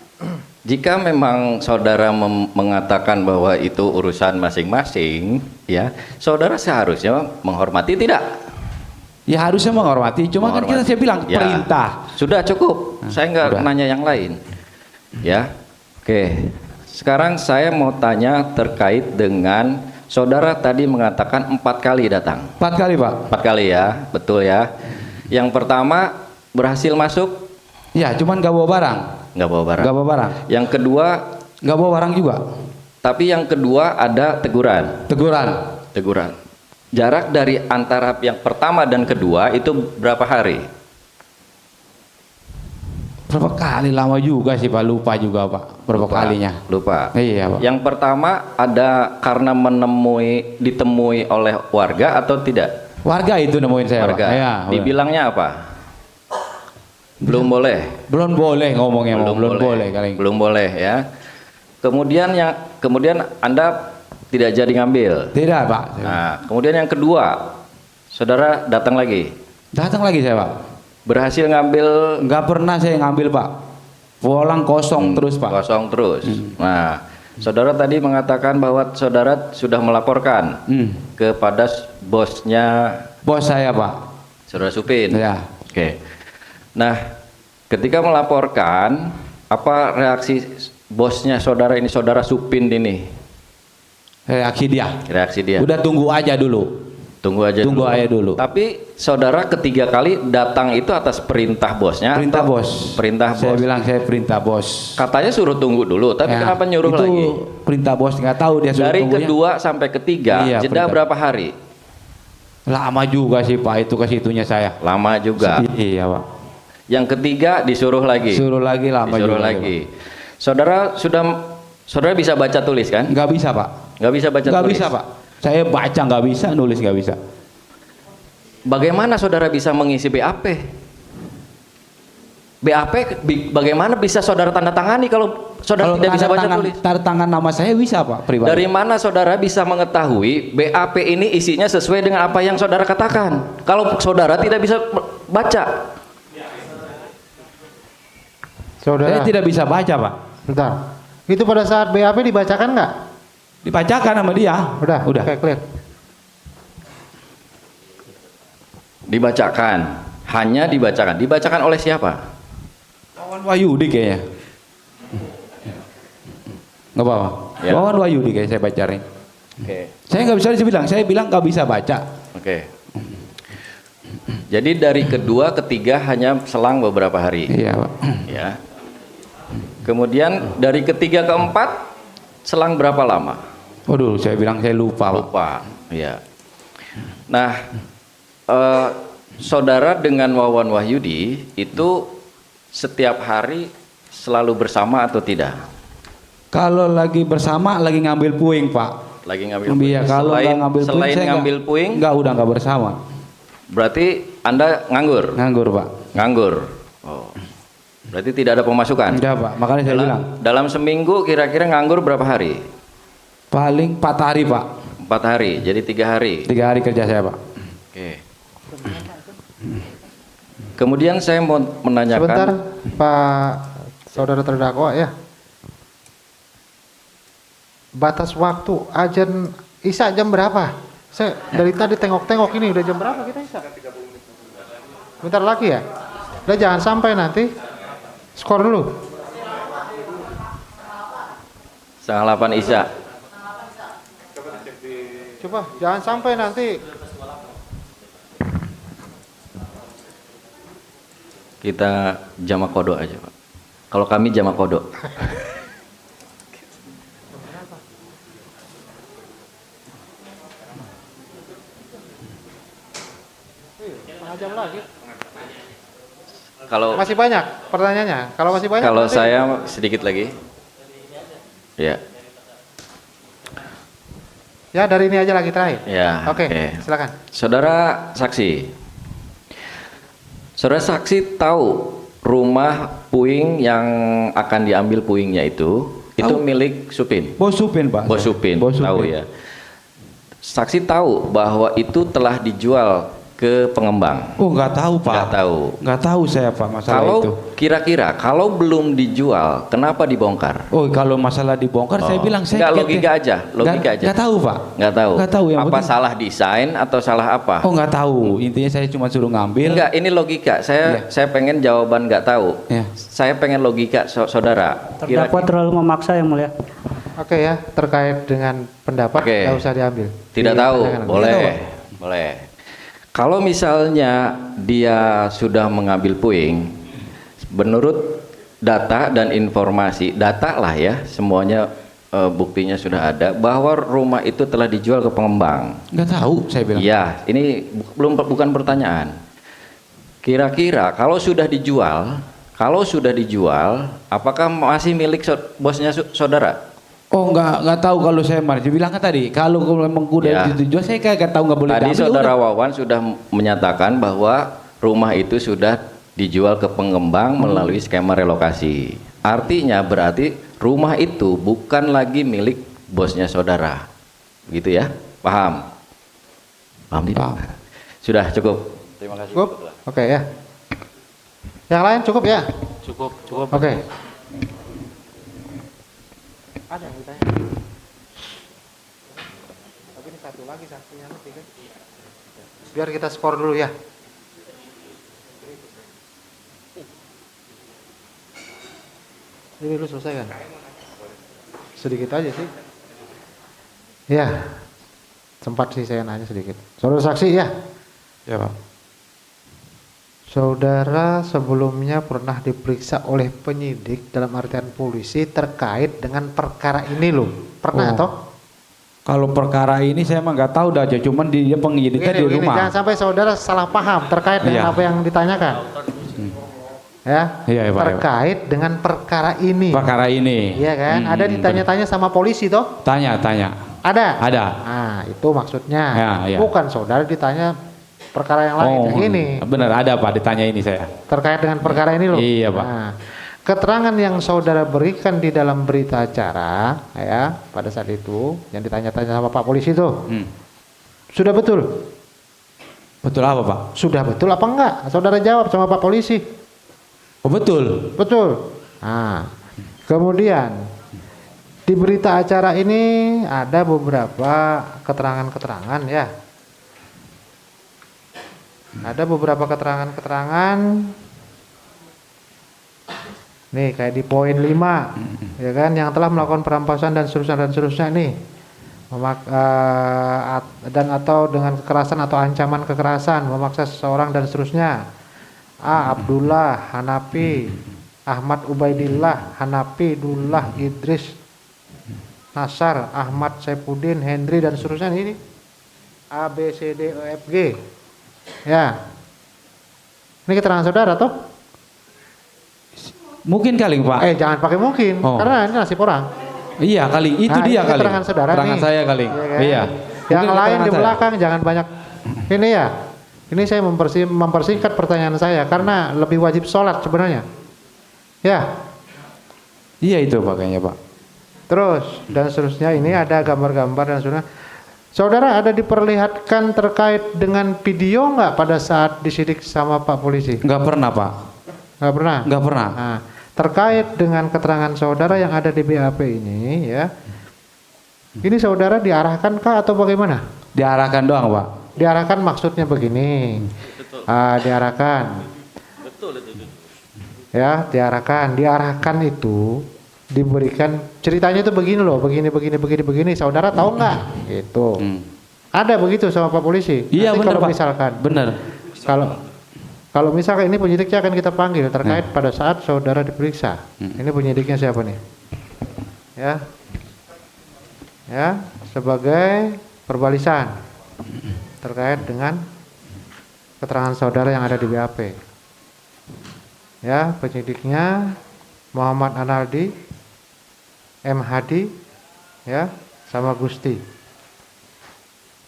jika memang saudara mengatakan bahwa itu urusan masing-masing, ya, saudara seharusnya menghormati tidak? Ya harusnya menghormati. Cuma kan saya bilang Ya. perintah. Sudah cukup. Saya nggak udah. nanya yang lain. Ya, oke. Sekarang saya mau tanya terkait dengan saudara tadi mengatakan 4 kali datang. 4 kali Pak. 4 kali ya, betul ya. Yang pertama berhasil masuk? Ya, cuman nggak bawa barang. Nggak bawa barang. Nggak bawa barang. Yang kedua nggak bawa barang juga. Tapi yang kedua ada teguran. Teguran. Jarak dari antara yang pertama dan kedua itu berapa hari? Berapa kali, lama juga sih Pak, lupa juga Pak. Berapa kalinya? Lupa. Iya Pak. Yang pertama ada karena ditemui oleh warga atau tidak? Warga itu nemuin saya Warga. Pak. Ya, Dibilangnya apa? Belum boleh. Belum boleh ngomongnya, belum boleh kali. Belum boleh ya. Kemudian Anda tidak jadi ngambil. Tidak Pak. Nah, kemudian yang kedua, saudara datang lagi. Datang lagi saya Pak. Berhasil ngambil? Nggak pernah saya ngambil Pak. Pulang kosong terus Pak. Kosong terus. Nah, saudara tadi mengatakan bahwa saudara sudah melaporkan kepada bosnya. Bos saya Pak. Saudara Supin. Ya. Oke. Nah, ketika melaporkan, apa reaksi bosnya saudara ini, saudara Supin ini? Reaksi dia. Udah tunggu aja dulu. Tunggu aja dulu. Tapi saudara ketiga kali datang itu atas perintah bosnya? Perintah atau bos. Perintah bos. Saya bilang saya perintah bos. Katanya suruh tunggu dulu, tapi Ya, kenapa nyuruh itu lagi? Perintah bos, nggak tahu dia suruh Dari tunggunya. kedua sampai ketiga, Iya, jeda perintah. berapa hari? Lama juga sih Pak, itu ke situnya saya. Lama juga. Iya Pak. Yang ketiga disuruh lagi. Suruh lagi, lama Disuruh juga. lagi. Saudara bisa baca tulis kan? Nggak bisa Pak. Nggak bisa baca Nggak tulis. bisa Pak. Saya baca nggak bisa, nulis nggak bisa. Bagaimana saudara bisa mengisi BAP? Bagaimana bisa saudara tanda tangani kalau saudara tidak bisa baca tulis? Tanda tangan nama saya bisa Pak, pribadi. Dari mana saudara bisa mengetahui BAP ini isinya sesuai dengan apa yang saudara katakan? Kalau saudara tidak bisa baca. Saudara. Saya tidak bisa baca Pak. Bentar. Itu pada saat BAP dibacakan nggak? Dibacakan sama dia. Udah. Oke, clear. Dibacakan. Hanya dibacakan. Dibacakan oleh siapa? Wawan Wahyudi kayaknya. Nggak apa-apa. Ya. Wawan Wahyudi kayak saya bacain. Oke. Saya nggak bisa saya bilang nggak bisa baca. Oke. Jadi dari kedua, ketiga hanya selang beberapa hari. Iya Pak. Ya. Kemudian dari ketiga ke empat Selang berapa lama? Waduh, saya bilang saya lupa, Pak. Lupa, ya. Nah, saudara dengan Wawan Wahyudi itu setiap hari selalu bersama atau tidak? Kalau lagi bersama, lagi ngambil puing, Pak. Lagi ngambil puing. Iya, kalau nggak ngambil puing, selain saya ngambil puing, udah nggak bersama. Berarti Anda nganggur? Nganggur, Pak. Nganggur. Oh. Berarti tidak ada pemasukan? Enggak, Pak. Makanya saya bilang. Dalam seminggu kira-kira nganggur berapa hari? Paling 4 hari, Pak. 4 hari, jadi 3 hari. 3 hari kerja saya, Pak. Oke. Kemudian saya mau menanyakan. Sebentar, Pak saudara terdakwa ya. Batas waktu azan Isya jam berapa? Saya dari tadi tengok-tengok ini udah jam berapa kita Isya? Bentar lagi ya. Udah jangan sampai nanti skor dulu. 8 Isya. Coba jangan sampai nanti. Kita jamak kodok aja, Pak. Kalau kami jamak kodok. Jam lagi. Kalau masih banyak pertanyaannya. Kalau masih banyak. Kalau nanti. saya sedikit lagi. Ya. Ya dari ini aja lagi terakhir. Ya. Oke. Silakan. Saudara saksi. Saudara saksi tahu rumah puing yang akan diambil puingnya itu milik Supin. Bos Supin, Pak. Bos Supin. Tahu ya. Saksi tahu bahwa itu telah dijual ke pengembang. Oh, nggak tahu, Pak. Nggak tahu. Nggak tahu saya, Pak, masalah kalau itu. Kira-kira kalau belum dijual, kenapa dibongkar? Oh, kalau masalah dibongkar, saya bilang saya. Nggak, logika aja, logika aja. Nggak tahu, Pak. Nggak tahu. Nggak tahu yang apa penting. salah desain atau salah apa? Oh, nggak tahu. Intinya saya cuma suruh ngambil. Enggak, ini logika. Saya pengen jawaban nggak tahu. Saya pengen logika saudara. Terdakwa terlalu memaksa yang mulia. Oke ya, terkait dengan pendapat nggak usah diambil. Tidak tahu, boleh. Kalau misalnya dia sudah mengambil puing, menurut data dan informasi, data lah ya, semuanya buktinya sudah ada bahwa rumah itu telah dijual ke pengembang. Nggak tahu, saya bilang. Iya, ini bukan pertanyaan. Kira-kira kalau sudah dijual, apakah masih milik bosnya saudara? Oh, nggak tahu kalau saya marah. Bilang kan tadi, kalau memang udah dijual, saya kagak tahu, nggak boleh. Tadi saudara Wawan sudah menyatakan bahwa rumah itu sudah dijual ke pengembang melalui skema relokasi. Artinya berarti rumah itu bukan lagi milik bosnya saudara. Begitu ya? Paham? Paham tidak? Sudah cukup. Terima kasih. Cukup? Oke ya. Yang lain cukup ya? Cukup. Oke. Ada yang ditanya. Tapi ini satu lagi saksinya nanti kan. Biar kita skor dulu ya. Ini dulu selesai kan? Sedikit aja sih. Ya. Sempat sih saya nanya sedikit. Saudara saksi ya? Ya, Pak. Saudara sebelumnya pernah diperiksa oleh penyidik dalam artian polisi terkait dengan perkara ini loh. Pernah toh? Kalau perkara ini saya emang nggak tahu dah aja, cuman dia penyidiknya di rumah. Jangan sampai saudara salah paham terkait dengan apa yang ditanyakan. Ya, Iya, Pak, terkait dengan perkara ini. Perkara ini. Iya kan? Ada ditanya-tanya sama polisi toh? Tanya. Ada? Ada. Nah, itu maksudnya. Ya. Bukan saudara ditanya perkara yang lain, yang ini. Benar, ada Pak, ditanya ini saya. Terkait dengan perkara ini loh. Iya, Pak. Nah, keterangan yang saudara berikan di dalam berita acara, ya, pada saat itu yang ditanya-tanya sama Pak polisi itu, sudah betul? Betul apa, Pak? Sudah betul apa enggak? Saudara jawab sama Pak polisi. Oh, betul. Betul. Nah, kemudian di berita acara ini ada beberapa keterangan-keterangan ya. Ada beberapa keterangan-keterangan. Nih kayak di poin 5 ya kan, yang telah melakukan perampasan dan seterusnya nih. Dan atau dengan kekerasan atau ancaman kekerasan, memaksa seseorang dan seterusnya. A. Abdullah Hanafi, Ahmad Ubaidillah Hanafi, Dullah Idris Nasar, Ahmad Saifuddin, Hendri dan seterusnya ini A B C D E F G. Ya. Ini keterangan saudara toh? Mungkin kali Pak. Jangan pakai mungkin, karena ini nasib orang. Iya kali, itu dia kali. Keterangan saudara keterangan nih. saya kali. Iya. Kan? Iya. Yang Mungkin lain di keterangan belakang jangan banyak. Ini ya. Ini saya mempersingkat pertanyaan saya karena lebih wajib sholat sebenarnya. Ya. Iya itu Pak kayaknya Pak. Terus dan seterusnya ini ada gambar-gambar dan seterusnya. Saudara ada diperlihatkan terkait dengan video nggak pada saat disidik sama Pak polisi? Nggak pernah Pak. Nggak pernah? Nggak pernah. Nah, terkait dengan keterangan saudara yang ada di BAP ini ya. Ini saudara diarahkan kah atau bagaimana? Diarahkan doang Pak. Diarahkan maksudnya begini. Diarahkan. Betul itu. Ya, diarahkan itu diberikan ceritanya itu begini loh, begini. Saudara tahu nggak? Gitu. Ada begitu sama Pak polisi. Iya Nanti benar kalau Pak. Misalkan. Benar. Kalau misalkan ini penyidiknya akan kita panggil terkait pada saat saudara diperiksa. Ini penyidiknya siapa nih? Ya, sebagai perbalisan terkait dengan keterangan saudara yang ada di BAP. Ya, penyidiknya Muhammad Analdi, M Hadi, ya, sama Gusti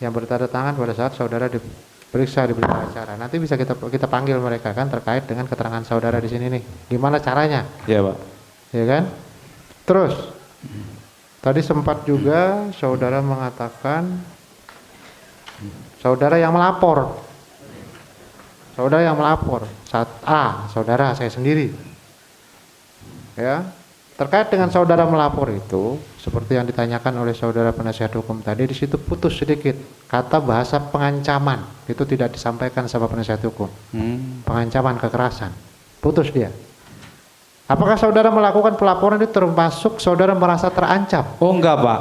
yang bertanda tangan pada saat saudara diperiksa di berita acara. Nanti bisa kita panggil mereka kan terkait dengan keterangan saudara di sini nih. Gimana caranya? Iya Pak. Ya kan? Terus tadi sempat juga saudara mengatakan saudara yang melapor. Saudara yang melapor saat saudara saya sendiri. Ya, terkait dengan saudara melapor itu, seperti yang ditanyakan oleh saudara penasihat hukum tadi, di situ putus sedikit kata bahasa pengancaman itu tidak disampaikan sama penasihat hukum. Pengancaman kekerasan, putus dia. Apakah saudara melakukan pelaporan itu termasuk saudara merasa terancam? Oh enggak Pak.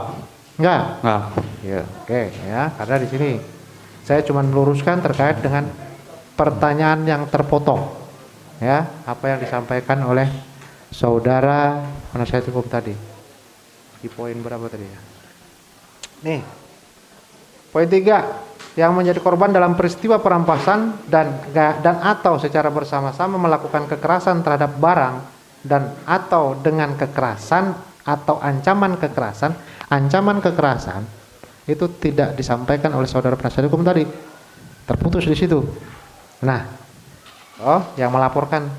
Enggak. Enggak. Ya, oke ya, karena di sini saya cuma meluruskan terkait dengan pertanyaan yang terpotong, ya, apa yang disampaikan oleh saudara penasihat hukum tadi. Di poin berapa tadi ya? Nih, poin 3, yang menjadi korban dalam peristiwa perampasan dan atau secara bersama-sama melakukan kekerasan terhadap barang dan atau dengan kekerasan atau ancaman kekerasan itu tidak disampaikan oleh saudara penasihat hukum tadi. Terputus di situ. Nah, yang melaporkan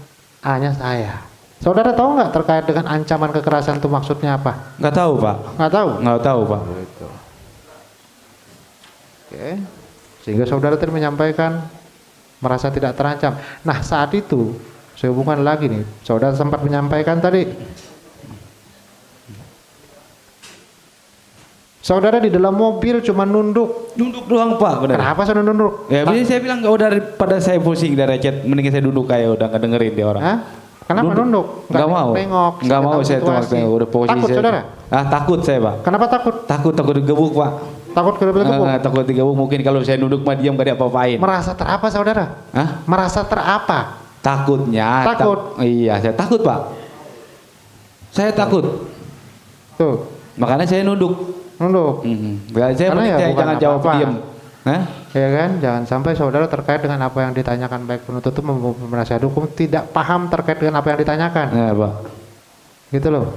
A-nya saya. Saudara tahu nggak terkait dengan ancaman kekerasan itu maksudnya apa? Nggak tahu Pak. Nggak tahu? Nggak tahu Pak. Oke. Sehingga saudara tadi menyampaikan merasa tidak terancam. Nah saat itu saya hubungkan lagi nih. Saudara sempat menyampaikan tadi. Saudara di dalam mobil cuma nunduk. Nunduk doang Pak. Benar. Kenapa saya nunduk? Ya bisa saya bilang daripada saya pusing dari chat, mending saya duduk kayak udah nggak dengerin dia orang. Hah? Kenapa nunduk? Nggak mau. Nengok. Nggak mau saya tengok udah posisi. Takut saya. saudara? Takut saya Pak. Kenapa takut? Takut digebuk Pak. Takut digebuk? Takut digebuk, mungkin kalau saya duduk mah diam gak ada apa-apain. Merasa terapa saudara? Hah? Merasa terapa? Takutnya. Takut? Iya saya takut Pak. Saya takut. Tuh. Makanya saya nunduk. Nunduk. Saya jangan jawab diam. Ya kan, jangan sampai saudara terkait dengan apa yang ditanyakan baik penuntut maupun penasihat hukum tidak paham terkait dengan apa yang ditanyakan. Ya Pak. Gitu loh.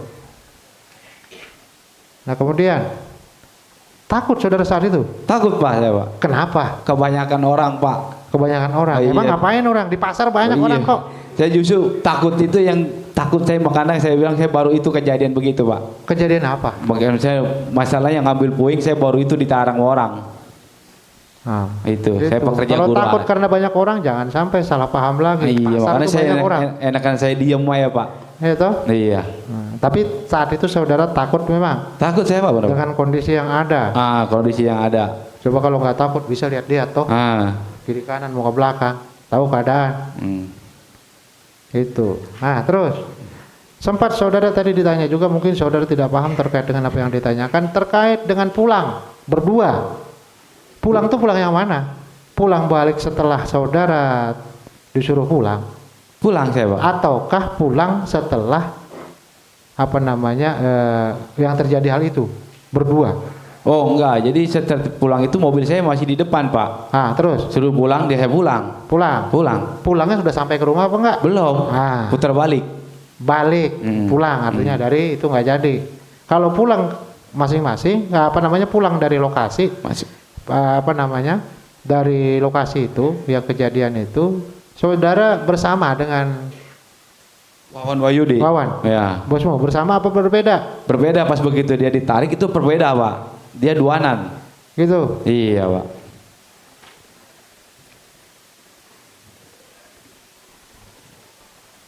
Nah kemudian takut saudara saat itu? Takut Pak saya Pak. Kenapa? Kebanyakan orang Pak. Kebanyakan orang. Emang ngapain orang di pasar banyak orang kok? Saya justru takut itu yang takut saya, makanya saya bilang saya baru itu kejadian begitu Pak. Kejadian apa? Makanya saya masalah yang ngambil puing saya baru itu ditarang orang. Nah, itu saya pekerja kalau guru. Takut karena banyak orang jangan sampai salah paham lagi. Iya, makanya saya enakan saya diam aja Pak. Iya toh? Iya. Tapi saat itu saudara takut memang? Takut saya Pak. Dengan kondisi yang ada. Kondisi yang ada. Coba kalau nggak takut bisa lihat toh. Kiri kanan muka belakang, tahu keadaan. Itu. Nah terus sempat saudara tadi ditanya juga, mungkin saudara tidak paham terkait dengan apa yang ditanyakan terkait dengan pulang berdua. Pulang tuh pulang yang mana? Pulang balik setelah saudara disuruh pulang? Pulang saya Pak. Ataukah pulang setelah apa namanya yang terjadi hal itu? berdua. Oh enggak, jadi setelah pulang itu mobil saya masih di depan Pak. Ah terus? Suruh pulang, dia saya pulang. Pulang. Pulangnya sudah sampai ke rumah apa enggak? Belum. Putar balik. Pulang artinya dari itu nggak jadi. Kalau pulang masing-masing, pulang dari lokasi, dari lokasi itu, yang kejadian itu, saudara bersama dengan Wawan Wahyudi. Wawan. Ya. Bosmu bersama apa berbeda? Berbeda, pas begitu dia ditarik itu berbeda Pak. Dia duanan. Gitu. Iya Pak.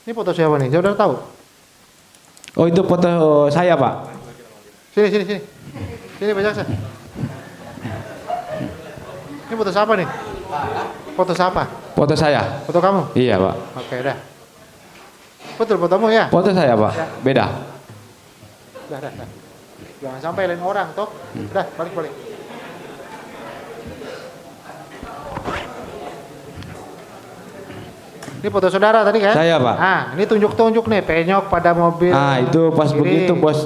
Ini foto siapa nih? Saudara tahu? Oh itu foto saya Pak. Sini. Sini Pak Jaksa. Ini foto siapa nih? Foto siapa? Foto saya. Foto kamu? Iya Pak. Oke dah. Betul fotomu ya? Foto saya Pak. Ya. Beda. Dah. Jangan sampai lain orang toh. Udah balik. Ini foto saudara tadi kan? Saya Pak. Ini tunjuk nih penyok pada mobil. Itu pas kiri. begitu bos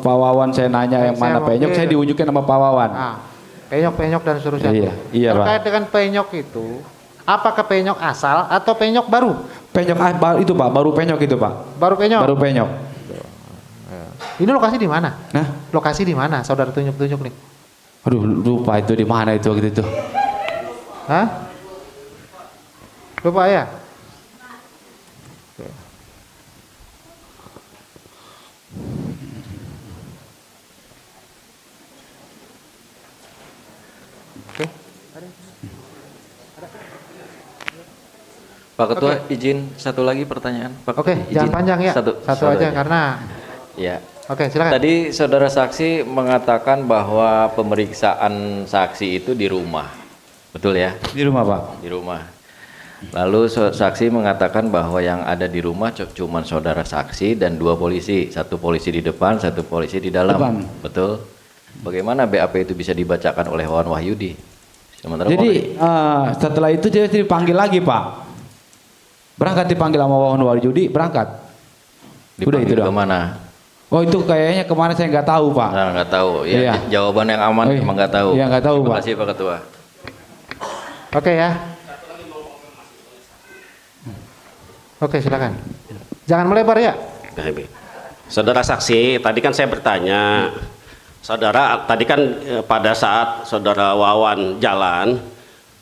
Pak Wawan saya nanya yang mana penyok, saya diunjukin sama Pak Wawan. Penyok dan seterusnya. Iya Pak. Terkait dengan penyok itu, apakah penyok asal atau penyok baru? Penyok itu Pak, baru penyok itu Pak. Baru penyok. Baru penyok. Ini lokasi di mana? Nah, lokasi di mana? Saudara tunjuk nih. Aduh, lupa itu di mana itu waktu itu. Hah? Lupa ya? Pak Ketua, izin satu lagi pertanyaan. Oke, jangan panjang ya. Satu aja karena. Ya. Oke, silakan. Tadi saudara saksi mengatakan bahwa pemeriksaan saksi itu di rumah, betul ya? Di rumah Pak. Di rumah. Lalu saksi mengatakan bahwa yang ada di rumah cuma saudara saksi dan 2 polisi, 1 polisi di depan, 1 polisi di dalam, betul? Bagaimana BAP itu bisa dibacakan oleh Wawan Wahyudi? Jadi setelah itu dia dipanggil lagi Pak. Berangkat dipanggil sama Wawan Wahyudi, berangkat. Udah itu doang. Kemana? Oh itu kayaknya kemana saya nggak tahu Pak. Nah, nggak tahu. Ya, iya. Jawaban yang aman emang nggak tahu. Iya nggak tahu Terima Pak. kasih Pak Ketua. Oke ya. Oke silakan. Jangan melebar ya. Saudara saksi, tadi kan saya bertanya, saudara tadi kan pada saat saudara Wawan jalan,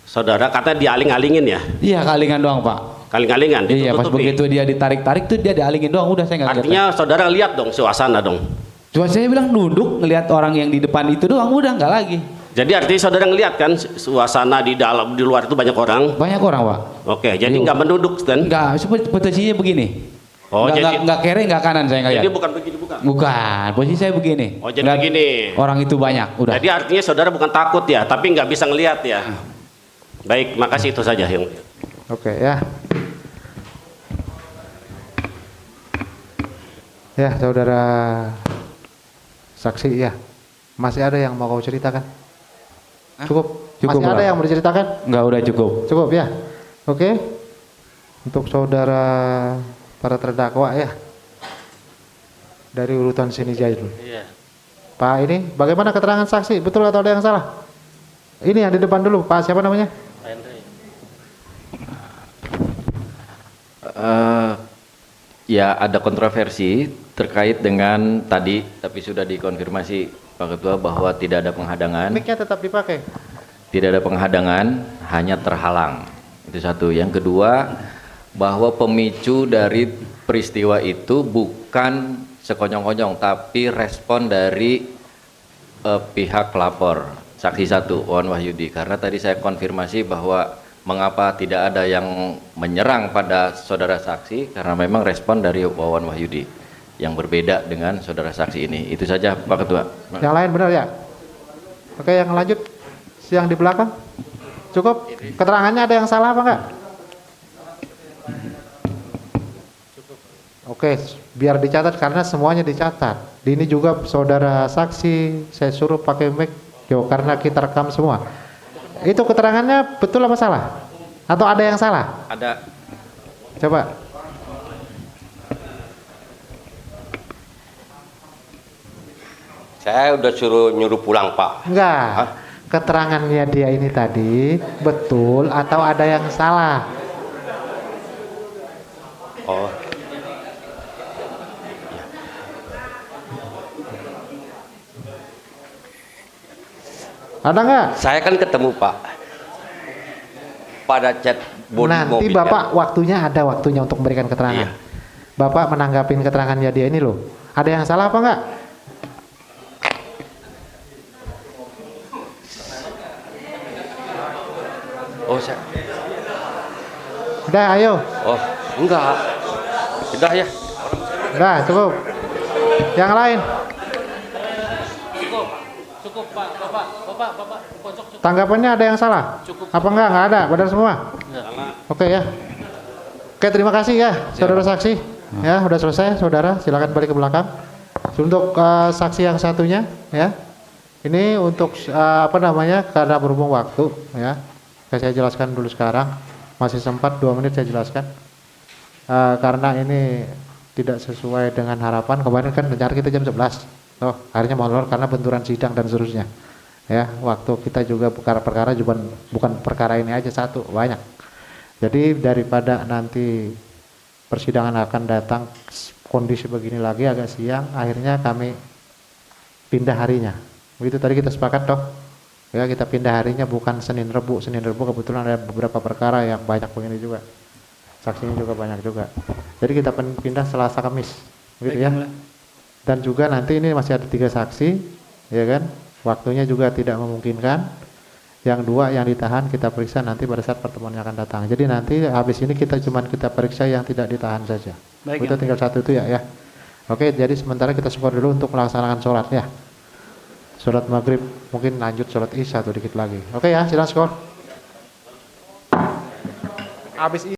saudara kata dialing-alingin ya? Iya kalingan doang Pak. Kaling-kalingan. Iya pas begitu dia ditarik-tarik tuh dia dialingin doang, udah saya nggak lihat. Artinya saudara lihat dong suasana dong. Cuma saya bilang duduk ngelihat orang yang di depan itu doang, udah nggak lagi. Jadi artinya saudara ngelihat kan suasana di dalam di luar itu banyak orang? Banyak orang Pak. Oke, jadi nggak menduduk kan? Nggak, posisinya begini. Oh jadi nggak kiri nggak kanan saya nggak lihat. Jadi bukan begini bukan? Bukan, posisi saya begini. Oh jadi begini. Orang itu banyak, udah. Jadi artinya saudara bukan takut ya, tapi nggak bisa ngelihat ya. Baik, makasih itu saja yang. Oke ya. Ya saudara saksi ya. Masih ada yang mau kau ceritakan? Cukup. Masih ada yang mau diceritakan? Enggak, udah cukup. Cukup ya. Oke. Untuk saudara para terdakwa ya. Dari urutan sini Jaidul. Iya. Pak ini bagaimana keterangan saksi? Betul atau ada yang salah? Ini yang di depan dulu. Pak siapa namanya? Ya ada kontroversi terkait dengan tadi, tapi sudah dikonfirmasi Pak Ketua bahwa tidak ada penghadangan. Mic-nya tetap dipakai. Tidak ada penghadangan, hanya terhalang. Itu satu. Yang kedua, bahwa pemicu dari peristiwa itu bukan sekonyong-konyong, tapi respon dari pihak pelapor, saksi 1, Wawan Wahyudi. Karena tadi saya konfirmasi bahwa mengapa tidak ada yang menyerang pada saudara saksi, karena memang respon dari Wawan Wahyudi yang berbeda dengan saudara saksi ini. Itu saja Pak Ketua. Yang lain benar ya? Oke, yang lanjut. Yang di belakang. Cukup? Keterangannya ada yang salah apa enggak? Oke, biar dicatat karena semuanya dicatat. Ini juga saudara saksi saya suruh pakai mic karena kita rekam semua. Itu keterangannya betul apa salah? Atau ada yang salah? Ada. Coba. Saya udah nyuruh pulang, Pak. Enggak. Keterangannya dia ini tadi betul atau ada yang salah? Oh. Ada nggak? Saya kan ketemu Pak pada chat bodi Nanti mobil. Bapak waktunya ada waktunya untuk memberikan keterangan. Bapak menanggapin keterangannya dia ini loh. Ada yang salah apa enggak? Oh, saya. Udah, ayo. Oh, enggak. Udah ya. Udah, cukup. Yang lain. Cukup Pak, Bapak, pojok cukup. Tanggapannya ada yang salah? Cukup. Apa enggak? Enggak ada, benar semua? Oke ya. Oke, terima kasih ya, saudara saksi. Ya, udah selesai, saudara. Silakan balik ke belakang. Untuk saksi yang satunya, ya. Ini untuk karena berhubung waktu, ya. Saya jelaskan dulu sekarang. Masih sempat 2 menit saya jelaskan. Karena ini tidak sesuai dengan harapan. Kemarin kan rencana kita jam 11. Oh, akhirnya molor karena benturan sidang dan seterusnya. Ya, waktu kita juga perkara bukan perkara ini aja satu, banyak. Jadi daripada nanti persidangan akan datang kondisi begini lagi agak siang, akhirnya kami pindah harinya. Begitu tadi kita sepakat toh. Ya, kita pindah harinya bukan Senin Rebu. Senin Rebu kebetulan ada beberapa perkara yang banyak begini juga. Saksinya juga banyak juga. Jadi kita pindah Selasa Kamis. Begitu ya. Dan juga nanti ini masih ada 3 saksi, ya kan? Waktunya juga tidak memungkinkan. Yang 2 yang ditahan kita periksa nanti pada saat pertemuan yang akan datang. Jadi nanti habis ini kita periksa yang tidak ditahan saja. Baik, itu tinggal 1 itu ya. Oke, jadi sementara kita skor dulu untuk melaksanakan sholat ya. Sholat maghrib, mungkin lanjut sholat isya atau dikit lagi. Oke ya, silakan skor. Habis